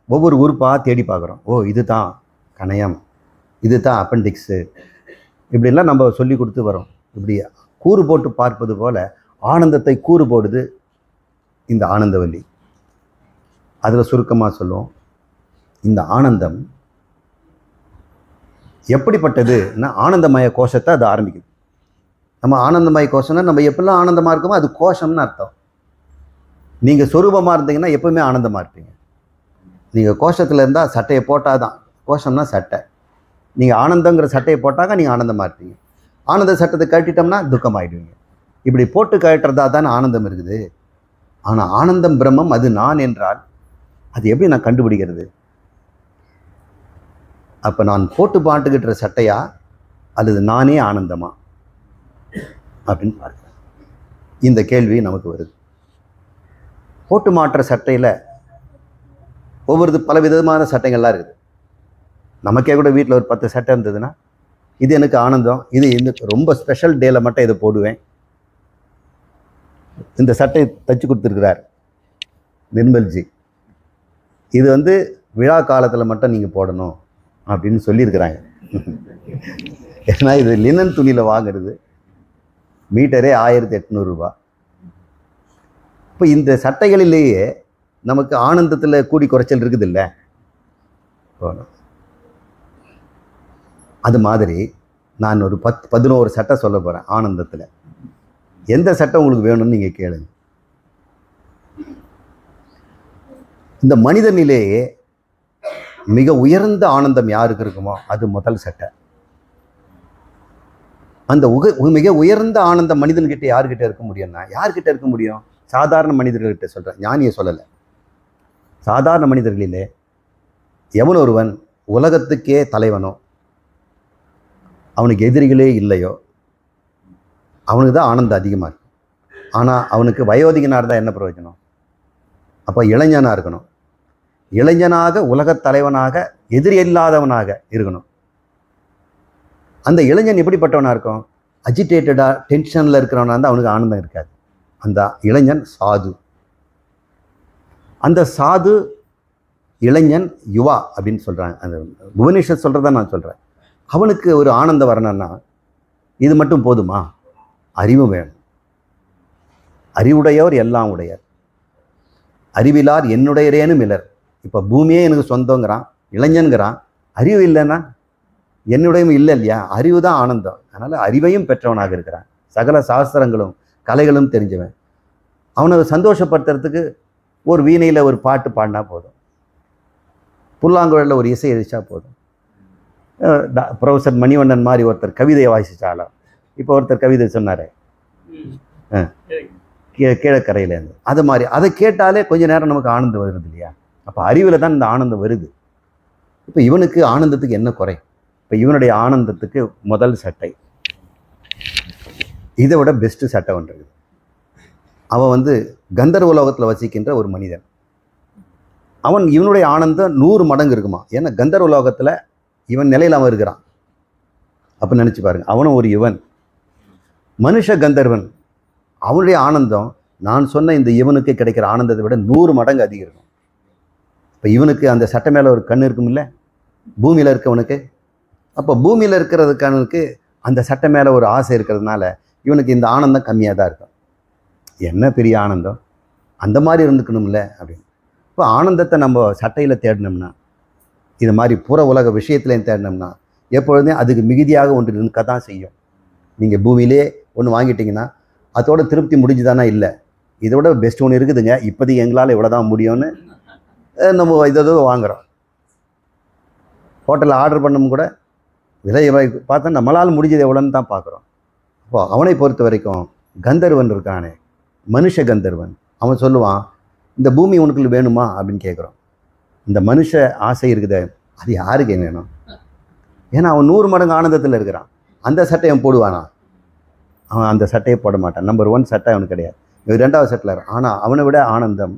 Speaker 1: ஒவ்வொரு உறுப்பாக தேடி பார்க்குறோம். ஓ, இது தான் கணையம், இது தான் அப்பெண்டிக்ஸு, இப்படிலாம் நம்ம சொல்லி கொடுத்து வரோம். இப்படி கூறு போட்டு பார்ப்பது போல் ஆனந்தத்தை கூறு போடுது இந்த ஆனந்தவல்லி. அதில் சுருக்கமாக சொல்லுவோம், இந்த ஆனந்தம் எப்படிப்பட்டதுன்னா ஆனந்தமய கோஷத்தை அது நீங்கள் சொரூபமாக இருந்தீங்கன்னா எப்பவுமே ஆனந்தமாக இருப்பீங்க. நீங்கள் கோஷத்தில் இருந்தால் சட்டையை போட்டால் தான், கோஷம்னா சட்டை, நீங்கள் ஆனந்தங்கிற சட்டையை போட்டாக்க நீங்கள் ஆனந்தமாக இருப்பீங்க. ஆனந்த சட்டத்தை கட்டிட்டோம்னா துக்கமாயிடுவீங்க. இப்படி போட்டு கட்டுறதா தானே ஆனந்தம் இருக்குது. ஆனால் ஆனந்தம் பிரம்மம் அது நான் என்றால் அது எப்படி நான் கண்டுபிடிக்கிறது? அப்போ நான் போட்டு பாட்டுக்கிட்ட சட்டையா அல்லது நானே ஆனந்தமா அப்படின்னு பார்க்குறேன். இந்த கேள்வி நமக்கு வருது. போட்டு மாட்டுற சட்டையில் ஒவ்வொரு பல விதமான சட்டைகள்லாம் இருக்குது. நமக்கே கூட வீட்டில் ஒரு 10 சட்டை இருந்ததுன்னா இது எனக்கு ஆனந்தம், இது எனக்கு ரொம்ப ஸ்பெஷல் டேல மட்டும் இதை போடுவேன். இந்த சட்டை தைச்சு கொடுத்துருக்கிறார் நிர்மல்ஜி. இது வந்து விழா காலத்தில் மட்டும் நீங்கள் போடணும் அப்படின்னு சொல்லியிருக்கிறாங்க. ஏன்னா இது லினன் துணியில் வாங்குறது, மீட்டரே 1800 ரூபா. இப்போ இந்த சட்டைகளிலேயே நமக்கு ஆனந்தத்தில் கூடி குறைச்சல் இருக்குது இல்லை? அது மாதிரி நான் ஒரு 11 சட்டை சொல்ல போகிறேன் ஆனந்தத்தில். எந்த சட்டை உங்களுக்கு வேணும்னு நீங்கள் கேளுங்க. இந்த மனிதனிலேயே மிக உயர்ந்த ஆனந்தம் யாருக்கு இருக்குமோ அது முதல் சட்டை. அந்த மிக உயர்ந்த ஆனந்தம் மனிதன்கிட்ட யார்கிட்ட இருக்க முடியும்னா யார்கிட்ட இருக்க முடியும்? சாதாரண மனிதர்கள்கிட்ட சொல்கிறேன், ஞானியை சொல்லலை. சாதாரண மனிதர்களிலே எவன் ஒருவன் உலகத்துக்கே தலைவனோ, அவனுக்கு எதிரிகளே இல்லையோ, அவனுக்கு தான் ஆனந்தம் அதிகமாக இருக்கும். ஆனால் அவனுக்கு வயோதிகனாக இருந்தால் என்ன பிரயோஜனம்? அப்போ இளைஞனாக இருக்கணும். இளைஞனாக உலகத் தலைவனாக எதிரி இல்லாதவனாக இருக்கணும். அந்த இளைஞன் எப்படிப்பட்டவனாக இருக்கும்? அஜிடேட்டடாக டென்ஷனில் இருக்கிறவனாக இருந்தால் அவனுக்கு ஆனந்தம் இருக்காது. அந்த இளைஞன் சாது. அந்த சாது இளைஞன் யுவா அப்படின்னு சொல்கிறாங்க. அந்த புவனேஸ்வர் சொல்கிறதா நான் சொல்கிறேன். அவனுக்கு ஒரு ஆனந்தம் வரணும்னா இது மட்டும் போதுமா? அறிவு வேணும். அறிவுடையோர் எல்லாம் உடையர், அறிவிலார் என்னுடையரேனும் இலர். இப்போ பூமியே எனக்கு சொந்தங்கிறான், இளைஞன்கிறான். அறிவு இல்லைன்னா என்னுடையும் இல்லை இல்லையா? அறிவு தான் ஆனந்தம். அதனால் அறிவையும் பெற்றவனாக இருக்கிறான், சகல சாஸ்திரங்களும் கலைகளும் தெரிஞ்சவன். அவனை சந்தோஷப்படுத்துறதுக்கு ஒரு வீணையில் ஒரு பாட்டு பாடினா போதும், புல்லாங்குழலில் ஒரு இசை எழுதிச்சா போதும். ப்ரொஃபஸர் மணிவண்ணன் மாதிரி ஒருத்தர் கவிதையை வாசித்தாலும், இப்போ ஒருத்தர் கவிதை சொன்னார் கீழக்கரையிலேருந்து, அது மாதிரி அதை கேட்டாலே கொஞ்ச நேரம் நமக்கு ஆனந்தம் வருது இல்லையா? அப்போ அறிவில் தான் இந்த ஆனந்தம் வருது. இப்போ இவனுக்கு ஆனந்தத்துக்கு என்ன குறை? இப்போ இவனுடைய ஆனந்தத்துக்கு முதல் சட்டை, இதை விட பெஸ்ட்டு சட்டை ஒன்று இருக்குது. அவன் வந்து கந்தர்வ உலோகத்தில் வசிக்கின்ற ஒரு மனிதன். அவன் இவனுடைய ஆனந்தம் 100 மடங்கு இருக்குமா. ஏன்னா கந்தர்வ உலோகத்தில் இவன் நிலையில் அவன் இருக்கிறான். அப்போ நினச்சி பாருங்க, அவனும் ஒரு இவன். மனுஷ கந்தர்வன், அவனுடைய ஆனந்தம் நான் சொன்ன இந்த இவனுக்கு கிடைக்கிற ஆனந்தத்தை விட 100 மடங்கு அதிகம் இருக்கும். இப்போ இவனுக்கு அந்த சட்டை மேலே ஒரு கண் இருக்கும் இல்லை, பூமியில் இருக்கவனுக்கு. அப்போ பூமியில் இருக்கிறதுக்கானனுக்கு அந்த சட்டை மேலே ஒரு ஆசை இருக்கிறதுனால இவனுக்கு இந்த ஆனந்தம் கம்மியாக தான் இருக்கும். என்ன பெரிய ஆனந்தம், அந்த மாதிரி இருந்துக்கணும்ல அப்படின்னு. இப்போ ஆனந்தத்தை நம்ம சட்டையில் தேடினோம்னா, இது மாதிரி புற உலக விஷயத்துலையும் தேடினோம்னா எப்பொழுதுமே அதுக்கு மிகுதியாக ஒன்று இருக்க தான் செய்யும். நீங்கள் பூமியிலே ஒன்று வாங்கிட்டீங்கன்னா அதோட திருப்தி முடிஞ்சுதானா? இல்லை, இதோட பெஸ்ட் ஒன்று இருக்குதுங்க, இப்போதைக்கு எங்களால் இவ்வளோ தான் முடியும்னு நம்ம இதோ வாங்குகிறோம். ஹோட்டலில் ஆர்டர் பண்ணவும் கூட விலை பார்த்தா நம்மளால் முடிஞ்சது எவ்வளோன்னு தான் பார்க்குறோம். அப்போ அவனை பொறுத்த வரைக்கும் கந்தர்வன் இருக்கானே, மனுஷ கந்தர்வன், அவன் சொல்லுவான் இந்த பூமி உனக்குள்ள வேணுமா அப்படின்னு கேட்குறோம். இந்த மனுஷ ஆசை இருக்குதே, அது யாருக்கு வேணும்? ஏன்னா அவன் 100 மடங்கு ஆனந்தத்தில் இருக்கிறான். அந்த சட்டையை போடுவானா? அவன் அந்த சட்டையை போட மாட்டான். நம்பர் 1 சட்டை அவனுக்கு கிடையாது. இவன் 2வது சட்டில். ஆனால் அவனை விட ஆனந்தம்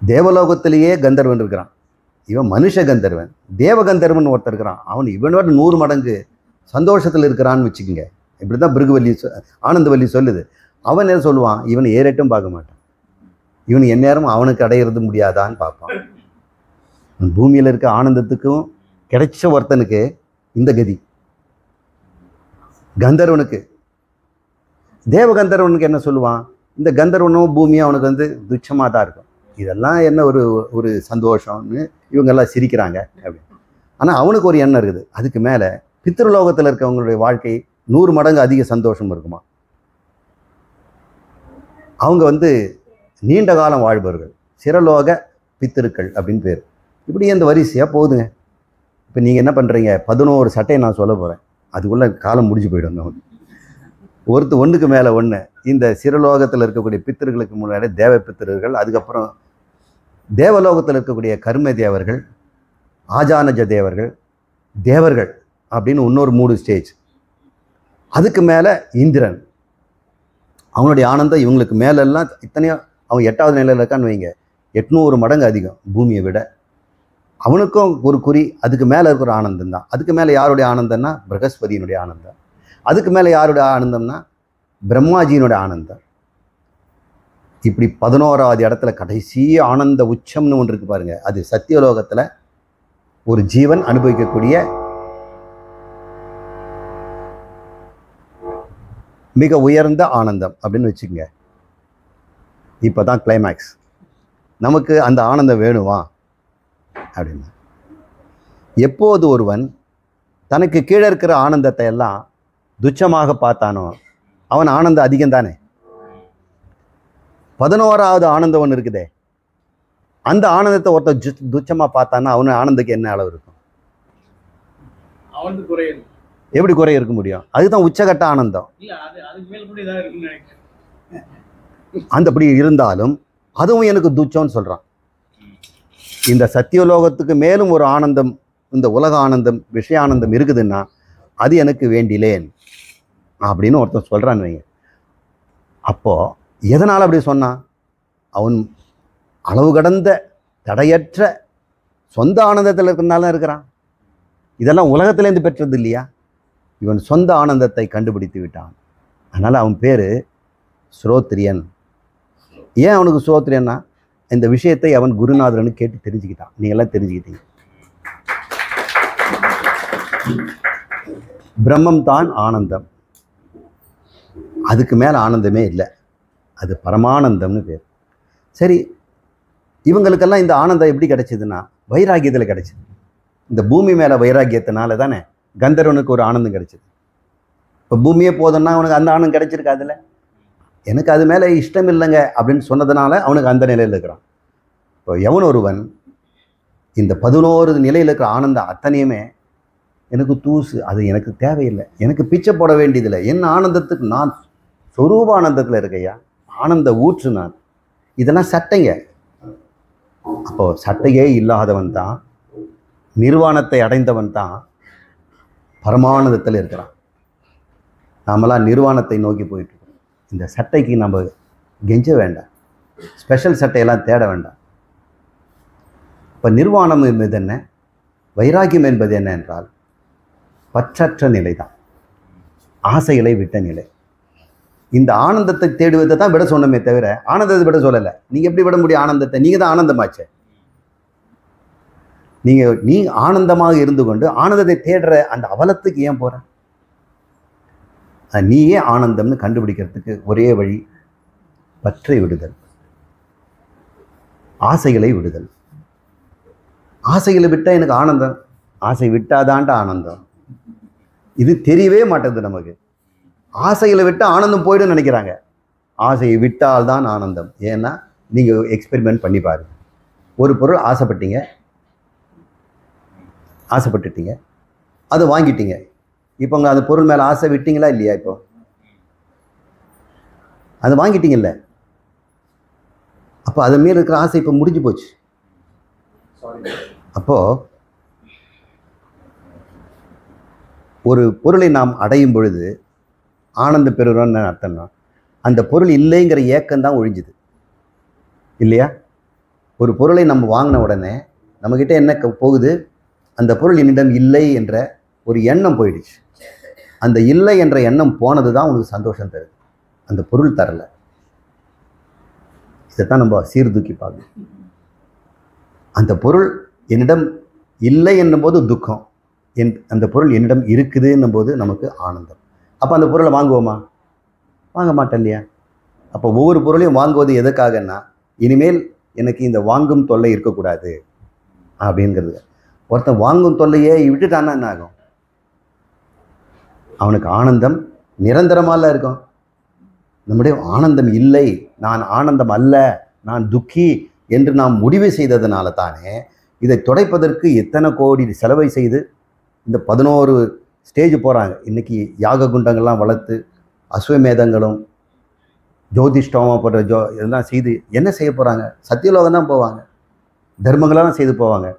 Speaker 1: தேவலோகத்திலேயே கந்தர்வன் இருக்கிறான். இவன் மனுஷ கந்தர்வன். தேவகந்தர்வன் ஒருத்தர் இருக்கிறான், அவன் இவனோட 100 மடங்கு சந்தோஷத்தில் இருக்கிறான்னு வச்சுக்கோங்க. இப்படி தான் பிருகுவல்லி ஆனந்தவல்லி சொல்லுது. அவன் என்ன சொல்லுவான்? இவனை ஏறட்டும் பார்க்க மாட்டான், இவன் எந்நேரம் அவனுக்கு அடையிறது முடியாதான்னு பார்ப்பான். பூமியில் இருக்க ஆனந்தத்துக்கும் கிடைச்ச ஒருத்தனுக்கு இந்த கதி. கந்தர்வனுக்கு, தேவகந்தர்வனுக்கு என்ன சொல்லுவான்? இந்த கந்தர்வனும் பூமியும் அவனுக்கு வந்து துச்சமாக தான் இருக்கும். இதெல்லாம் என்ன ஒரு சந்தோஷம்னு இவங்கெல்லாம் சிரிக்கிறாங்க அப்படின்னு. ஆனால் அவனுக்கு ஒரு எண்ணம் இருக்குது, அதுக்கு மேலே பித்ருலோகத்தில் இருக்கவங்களுடைய வாழ்க்கை 100 மடங்கு அதிக சந்தோஷம் இருக்குமா. அவங்க வந்து நீண்ட காலம் வாழ்பவர்கள், சிரலோக பித்திருக்கள் அப்படின்னு பேர். இப்படி இந்த வரிசையாக போகுதுங்க. இப்போ நீங்கள் என்ன பண்ணுறீங்க, 11 சட்டையை நான் சொல்ல போகிறேன், அதுக்குள்ளே காலம் முடிஞ்சு போயிடும். ஒன்றுக்கு மேலே ஒன்று. இந்த சிரலோகத்தில் இருக்கக்கூடிய பித்திருக்களுக்கு முன்னாடி தேவ பித்திருக்கள், அதுக்கப்புறம் தேவலோகத்தில் இருக்கக்கூடிய கர்ம தேவர்கள், ஆஜானஜ தேவர்கள், தேவர்கள் அப்படின்னு இன்னொரு 3 ஸ்டேஜ். அதுக்கு மேலே இந்திரன், அவனுடைய ஆனந்தம் இவங்களுக்கு மேலெல்லாம் இத்தனையும். அவன் 8வது நிலையில் இருக்கான்னு வைங்க, 800 மடங்கு அதிகம் பூமியை விட. அவனுக்கும் ஒரு குறி, அதுக்கு மேலே இருக்கிற ஆனந்தம் தான். அதுக்கு மேலே யாருடைய ஆனந்தம்னா பிரகஸ்பதியினுடைய ஆனந்தம். அதுக்கு மேலே யாருடைய ஆனந்தம்னா பிரம்மாஜியினுடைய ஆனந்தம். இப்படி 11வது இடத்துல கடைசி ஆனந்த உச்சம்னு ஒன்று இருக்கு பாருங்க. அது சத்தியலோகத்தில் ஒரு ஜீவன் அனுபவிக்கக்கூடிய மிக உயர்ந்த ஆனந்தம் அப்படின்னு வச்சுக்கோங்க. இப்போ தான் கிளைமேக்ஸ். நமக்கு அந்த ஆனந்தம் வேணுமா அப்படின்னு. எப்போது ஒருவன் தனக்கு கீழே இருக்கிற ஆனந்தத்தை எல்லாம் துச்சமாக பார்த்தானோ அவன் ஆனந்தம் அதிகம் தானே. 11வது ஆனந்தம் ஒன்று இருக்குதே, அந்த ஆனந்தத்தை ஒருத்தர் துச்சமாக பார்த்தானா அவனு ஆனந்தத்துக்கு என்ன அளவு இருக்கும்? எப்படி குறை இருக்க முடியும்? அதுதான் உச்சகட்ட ஆனந்தம். அந்தபடி இருந்தாலும் அதுவும் எனக்கு துச்சம்னு சொல்றான். இந்த சத்தியலோகத்துக்கு மேலும் ஒரு ஆனந்தம், இந்த உலக ஆனந்தம், விஷய ஆனந்தம் இருக்குதுன்னா அது எனக்கு வேண்டிலேன் அப்படின்னு ஒருத்தன் சொல்றான்னு வைங்க. அப்போ எதனால் அப்படி சொன்னான்? அவன் அளவு கடந்த தடையற்ற சொந்த ஆனந்தத்தில் இருக்கிறனால இருக்கிறான். இதெல்லாம் உலகத்திலேருந்து பெற்றது இல்லையா? இவன் சொந்த ஆனந்தத்தை கண்டுபிடித்து விட்டான். அதனால் அவன் பேர் ஸ்ரோத்ரியன். ஏன் அவனுக்கு ஸ்ரோத்ரியன்னா, இந்த விஷயத்தை அவன் குருநாதரன்னு கேட்டு தெரிஞ்சுக்கிட்டான். நீங்கள்லாம் தெரிஞ்சுக்கிட்டீங்க. பிரம்மம் தான் ஆனந்தம், அதுக்கு மேலே ஆனந்தமே இல்லை, அது பரமானந்தம்னு பேர். சரி, இவங்களுக்கெல்லாம் இந்த ஆனந்தம் எப்படி கிடைச்சிதுன்னா வைராக்கியத்தில் கிடைச்சிது. இந்த பூமி மேலே வைராக்கியத்தினால தானே கந்தர்வனுக்கு ஒரு ஆனந்தம் கிடைச்சிது. இப்போ பூமியே போதும்னா அவனுக்கு அந்த ஆனந்தம் கிடைச்சிருக்காதுல்ல. எனக்கு அது மேலே இஷ்டம் இல்லைங்க அப்படின்னு சொன்னதுனால அவனுக்கு அந்த நிலையில் இருக்கிறான். இப்போ எவன் ஒருவன் இந்த 11 நிலையில் இருக்கிற ஆனந்தம் அத்தனையுமே எனக்கு தூசு, அது எனக்கு தேவையில்லை, எனக்கு பிச்சை போட வேண்டியதில்லை, என் ஆனந்தத்துக்கு நான் சொரூப ஆனந்தத்தில் இருக்கையா, ஆனந்த ஊற்று நான், இதெல்லாம் சட்டைங்க. அப்போ சட்டையே இல்லாதவன் தான், நிர்வாணத்தை அடைந்தவன் தான் பரமானந்தத்தில் இருக்கிறான். நாமெல்லாம் நிர்வாணத்தை நோக்கி போயிட்டு இருக்கோம். இந்த சட்டைக்கு நம்ம கெஞ்ச வேண்டாம், ஸ்பெஷல் சட்டையெல்லாம் தேட வேண்டாம். இப்போ நிர்வாணம் என்பது என்ன, வைராக்கியம் என்பது என்ன என்றால் பற்றற்ற நிலை தான், ஆசைகளை விட்ட நிலை. இந்த ஆனந்தத்தை தேடுவதை தான் விட சொன்னமே தவிர ஆனந்தத்தை விட சொல்லலை. நீங்கள் எப்படி விட முடியும் ஆனந்தத்தை? நீங்கள் தான் ஆனந்தமாச்சே. நீ ஆனந்தமாக இருந்து கொண்டு ஆனந்தத்தை தேடுற அந்த அவலத்துக்கு ஏன் போற? நீயே ஆனந்தம்னு கண்டுபிடிக்கிறதுக்கு ஒரே வழி பற்றை விடுதல், ஆசைகளை விடுதல். ஆசைகளை விட்டால் எனக்கு ஆனந்தம், ஆசை விட்டாதான்டா ஆனந்தம். இது தெரியவே மாட்டேங்குது நமக்கு. ஆசைகளை விட்டால் ஆனந்தம் போய்டும் நினைக்கிறாங்க. ஆசையை விட்டால் தான் ஆனந்தம். ஏன்னா நீங்கள் எக்ஸ்பெரிமெண்ட் பண்ணி பாருங்க. ஒரு பொருள் ஆசைப்பட்டுட்டீங்க, அதை வாங்கிட்டீங்க. இப்போ உங்கள் அந்த பொருள் மேலே ஆசை விட்டீங்களா இல்லையா? இப்போ அதை வாங்கிட்டீங்கல்ல, அப்போ அது மேலே இருக்கிற ஆசை இப்போ முடிஞ்சு போச்சு. அப்போது ஒரு பொருளை நாம் அடையும் பொழுது ஆனந்தம் பெறுகிறோன்னு அர்த்தம்னா அந்த பொருள் இல்லைங்கிற ஏக்கம்தான் ஒழிஞ்சுது இல்லையா? ஒரு பொருளை நம்ம வாங்கின உடனே நம்மக்கிட்ட என்ன போகுது? அந்த பொருள் என்னிடம் இல்லை என்ற ஒரு எண்ணம் போயிடுச்சு. அந்த இல்லை என்ற எண்ணம் போனது தான் உனக்கு சந்தோஷம் தருது, அந்த பொருள் தரலை. இதைத்தான் நம்ம சீர்தூக்கி பார்க்கணும். அந்த பொருள் என்னிடம் இல்லை என்னும்போது துக்கம், அந்த பொருள் என்னிடம் இருக்குது என்னும்போது நமக்கு ஆனந்தம். அப்போ அந்த பொருளை வாங்குவோமா? வாங்க மாட்டேன் இல்லையா? அப்போ ஒவ்வொரு பொருளையும் வாங்குவது எதுக்காகன்னா இனிமேல் எனக்கு இந்த வாங்கும் தொல்லை இருக்கக்கூடாது அப்படிங்கிறது. ஒருத்தன் வாங்கும் தொல்லையே விட்டுட்டான்னா என்ன ஆகும்? அவனுக்கு ஆனந்தம் நிரந்தரமால இருக்கும். நம்முடைய ஆனந்தம் இல்லை, நான் ஆனந்தம் அல்ல நான் துக்கி என்று நாம் முடிவு செய்ததுனால தானே இதை துடைப்பதற்கு எத்தனை கோடி செலவை செய்து இந்த 11 ஸ்டேஜ் போகிறாங்க. இன்றைக்கி யாக குண்டங்கள்லாம் வளர்த்து அஸ்வமேதங்களும் ஜோதிஷ்டமாக போடுற இதெல்லாம் செய்து என்ன செய்ய போகிறாங்க? சத்தியலோகம் தான் போவாங்க, தர்மங்களெல்லாம் செய்து போவாங்க.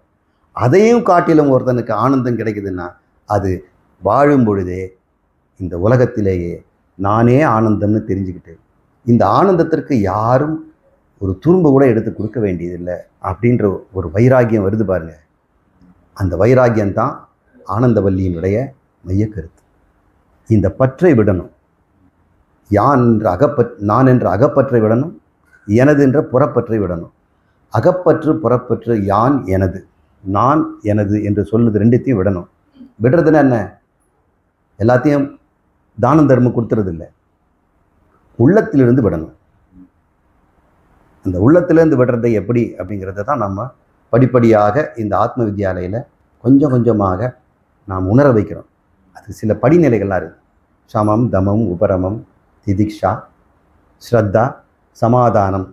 Speaker 1: அதையும் காட்டிலும் ஒருத்தனுக்கு ஆனந்தம் கிடைக்குதுன்னா அது வாழும் பொழுதே இந்த உலகத்திலேயே நானே ஆனந்தம்னு தெரிஞ்சுக்கிட்டு இந்த ஆனந்தத்திற்கு யாரும் ஒரு துரும்பு கூட எடுத்து கொடுக்க வேண்டியதில்லை அப்படின்ற ஒரு வைராக்கியம் வருது பாருங்க. அந்த வைராக்கியம்தான் ஆனந்தவல்லியினுடைய மையக்கருத்து. இந்த பற்றை விடணும். நான் என்ற அகப்பற்றை விடணும், எனது என்ற புறப்பற்றை விடணும். அகப்பற்று புறப்பற்று யான் எனது, நான் எனது என்று சொல்லுது ரெண்டுத்தையும் விடணும். விடுறதுன்னா என்ன? எல்லாத்தையும் தானம் தர்மம் கொடுத்துறது இல்லை, உள்ளத்திலிருந்து விடணும். அந்த உள்ளத்திலிருந்து விடுறதை எப்படி அப்படிங்கிறத தான் நம்ம படிப்படியாக இந்த ஆத்ம வித்யாலயில் கொஞ்சம் கொஞ்சமாக நாம் உணர வைக்கிறோம். அது சில படிநிலைகள்லாம் இருக்குது. சமம், தமம், உபரமம், திதிக்ஷா, ஸ்ரத்தா, சமாதானம்,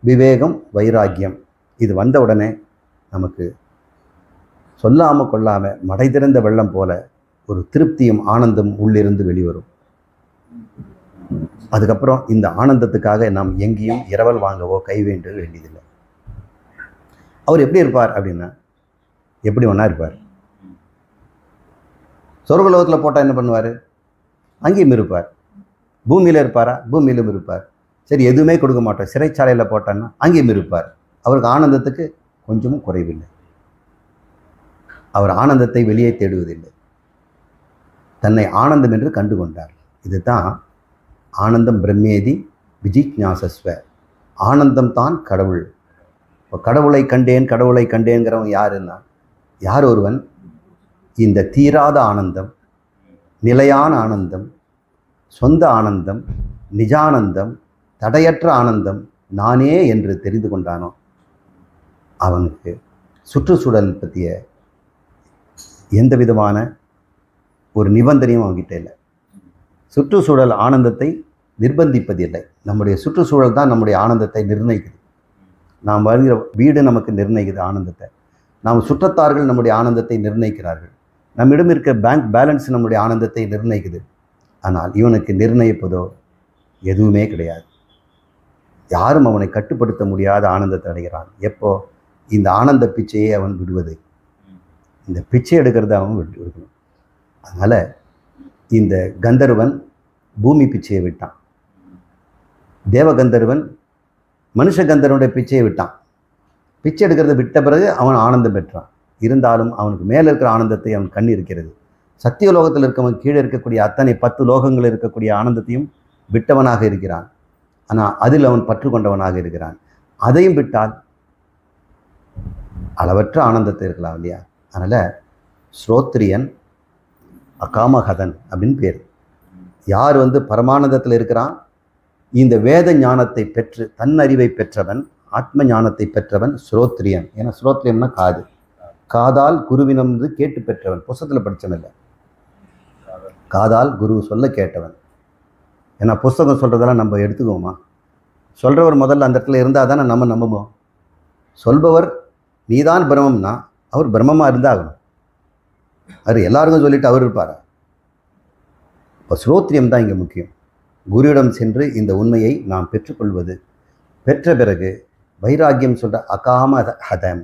Speaker 1: விவேகம், வைராக்கியம். இது வந்த உடனே நமக்கு சொல்லாமல் கொள்ளாமல் மடை திறந்த வெள்ளம் போல ஒரு திருப்தியும் ஆனந்தம் உள்ளிருந்து வெளிவரும். அதுக்கப்புறம் இந்த ஆனந்தத்துக்காக நாம் எங்கேயும் இரவல் வாங்கவோ கை வேண்ட வேண்டியதில்லை. அவர் எப்படி இருப்பார் அப்படின்னா எப்படி ஒன்றா இருப்பார். சொர்க்கலோகத்தில் போட்டால் என்ன பண்ணுவார்? அங்கேயும் இருப்பார். பூமியில் இருப்பாரா? பூமியிலும் இருப்பார். சரி, எதுவுமே கொடுக்க மாட்டோம், சிறைச்சாலையில் போட்டான்னா அங்கேயும் இருப்பார். அவருக்கு ஆனந்தத்துக்கு கொஞ்சமும் குறைவில்லை. அவர் ஆனந்தத்தை வெளியே தேடுவதில்லை, தன்னை ஆனந்தம் என்று கண்டு கொண்டார். இதுதான் ஆனந்தம் பிரம்மேதி விஜிக்ஞாசஸ்வ. ஆனந்தம் தான் கடவுள். இப்போ கடவுளை கண்டேன்கிறவன் யாருன்னா, யார் ஒருவன் இந்த தீராத ஆனந்தம், நிலையான ஆனந்தம், சொந்த ஆனந்தம், நிஜானந்தம், தடையற்ற ஆனந்தம் நானே என்று தெரிந்து கொண்டானோ அவனுக்கு சுற்றுச்சூழல் பற்றிய எந்த விதமான ஒரு நிபந்தனையும் அவங்ககிட்ட இல்லை. சுற்றுச்சூழல் ஆனந்தத்தை நிர்பந்திப்பதில்லை. நம்முடைய சுற்றுச்சூழல் தான் நம்முடைய ஆனந்தத்தை நிர்ணயிக்குது. நாம் வருகிற வீடு நமக்கு நிர்ணயிக்குது ஆனந்தத்தை. நாம் சுற்றத்தார்கள் நம்முடைய ஆனந்தத்தை நிர்ணயிக்கிறார்கள். நம்மிடம் இருக்க பேங்க் பேலன்ஸ் நம்முடைய ஆனந்தத்தை நிர்ணயிக்குது. ஆனால் இவனுக்கு நிர்ணயிப்பதோ எதுவுமே கிடையாது. யாரும் அவனை கட்டுப்படுத்த முடியாத ஆனந்தத்தை அடைகிறான். எப்போ? இந்த ஆனந்த பிச்சையை அவன் விடுவது. இந்த பிச்சை எடுக்கிறத அவன் விடுக்கணும். அதனால் இந்த கந்தர்வன் பூமி பிச்சையை விட்டான். தேவகந்தர்வன் மனுஷ கந்தர்வனுடைய பிச்சையை விட்டான். பிச்சை எடுக்கிறத விட்ட பிறகு அவன் ஆனந்தம் பெற்றான். இருந்தாலும் அவனுக்கு மேலே இருக்கிற ஆனந்தத்தை அவன் கண் இருக்கிறது. சத்தியலோகத்தில் இருக்கவன் கீழே இருக்கக்கூடிய அத்தனை 10 லோகங்கள் இருக்கக்கூடிய ஆனந்தத்தையும் விட்டவனாக இருக்கிறான். ஆனால் அதில் அவன் பற்று கொண்டவனாக இருக்கிறான். அதையும் விட்டால் அளவற்ற ஆனந்தத்தை இருக்கலாம் இல்லையா? அதனால் ஸ்ரோத்ரியன் அகாமகதன் அப்படின்னு பேர். யார் பரமானந்தத்தில் இருக்கிறான், இந்த வேத ஞானத்தை பெற்று தன்னறிவை பெற்றவன், ஆத்ம ஞானத்தை பெற்றவன் ஸ்ரோத்ரியன். ஏன்னா ஸ்ரோத்ரியம்னா காது. காதால் குருவினம் கேட்டு பெற்றவன். புஸ்தகத்தில் படித்தவன் இல்லை, காதால் குரு சொல்ல கேட்டவன். ஏன்னா புஸ்தகம் சொல்கிறதெல்லாம் நம்ம எடுத்துக்குவோமா? சொல்கிறவர் முதல்ல அந்த இடத்துல இருந்தால் தானே நம்ம நம்புவோம். சொல்பவர் நீதான் பிரம்மம்னா அவர் பிரம்மமாக இருந்தாகணும். அவர் எல்லாருக்கும் சொல்லிட்டு அவர் இருப்பாரா? இப்போ ஸ்ரோத்ரியம் தான் இங்கே முக்கியம். குருவிடம் சென்று இந்த உண்மையை நாம் பெற்றுக்கொள்வது. பெற்ற பிறகு வைராக்கியம் சொல்கிற அகாமஹதம்.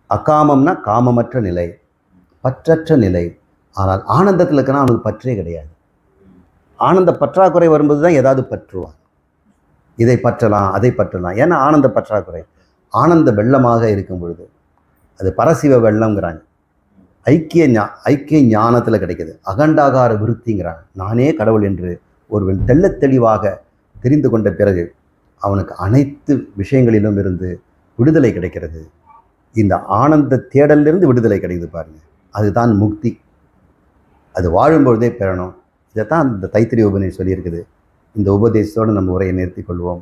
Speaker 1: அகாமம்னா காமமற்ற நிலை, பற்றற்ற நிலை. ஆனால் ஆனந்தத்தில் இருக்கிறனா அவனுக்கு பற்றே கிடையாது. ஆனந்த பற்றாக்குறை வரும்போது தான் ஏதாவது பற்றுவான். இதை பற்றலாம், அதை பற்றலாம். ஏன்னா ஆனந்த பற்றாக்குறை. ஆனந்த வெள்ளமாக இருக்கும் பொழுது அது பரசிவ வெள்ளம்ங்கிறாங்க. ஐக்கிய ஞானத்தில் கிடைக்கிது. அகண்டாகார விருத்திங்கிறாங்க. நானே கடவுள் என்று ஒருவன் தெள்ளத் தெளிவாக தெரிந்து கொண்ட பிறகு அவனுக்கு அனைத்து விஷயங்களிலும் இருந்து விடுதலை கிடைக்கிறது. இந்த ஆனந்த தேடலிலிருந்து விடுதலை கிடைக்குது பாருங்கள். அதுதான் முக்தி. அது வாழும்பொழுதே பெறணும். இதைத்தான் இந்த தைத்திரிய உபநிஷம் சொல்லியிருக்குது. இந்த உபதேசத்தோடு நம்ம உரையை நிறுத்திக் கொள்வோம்.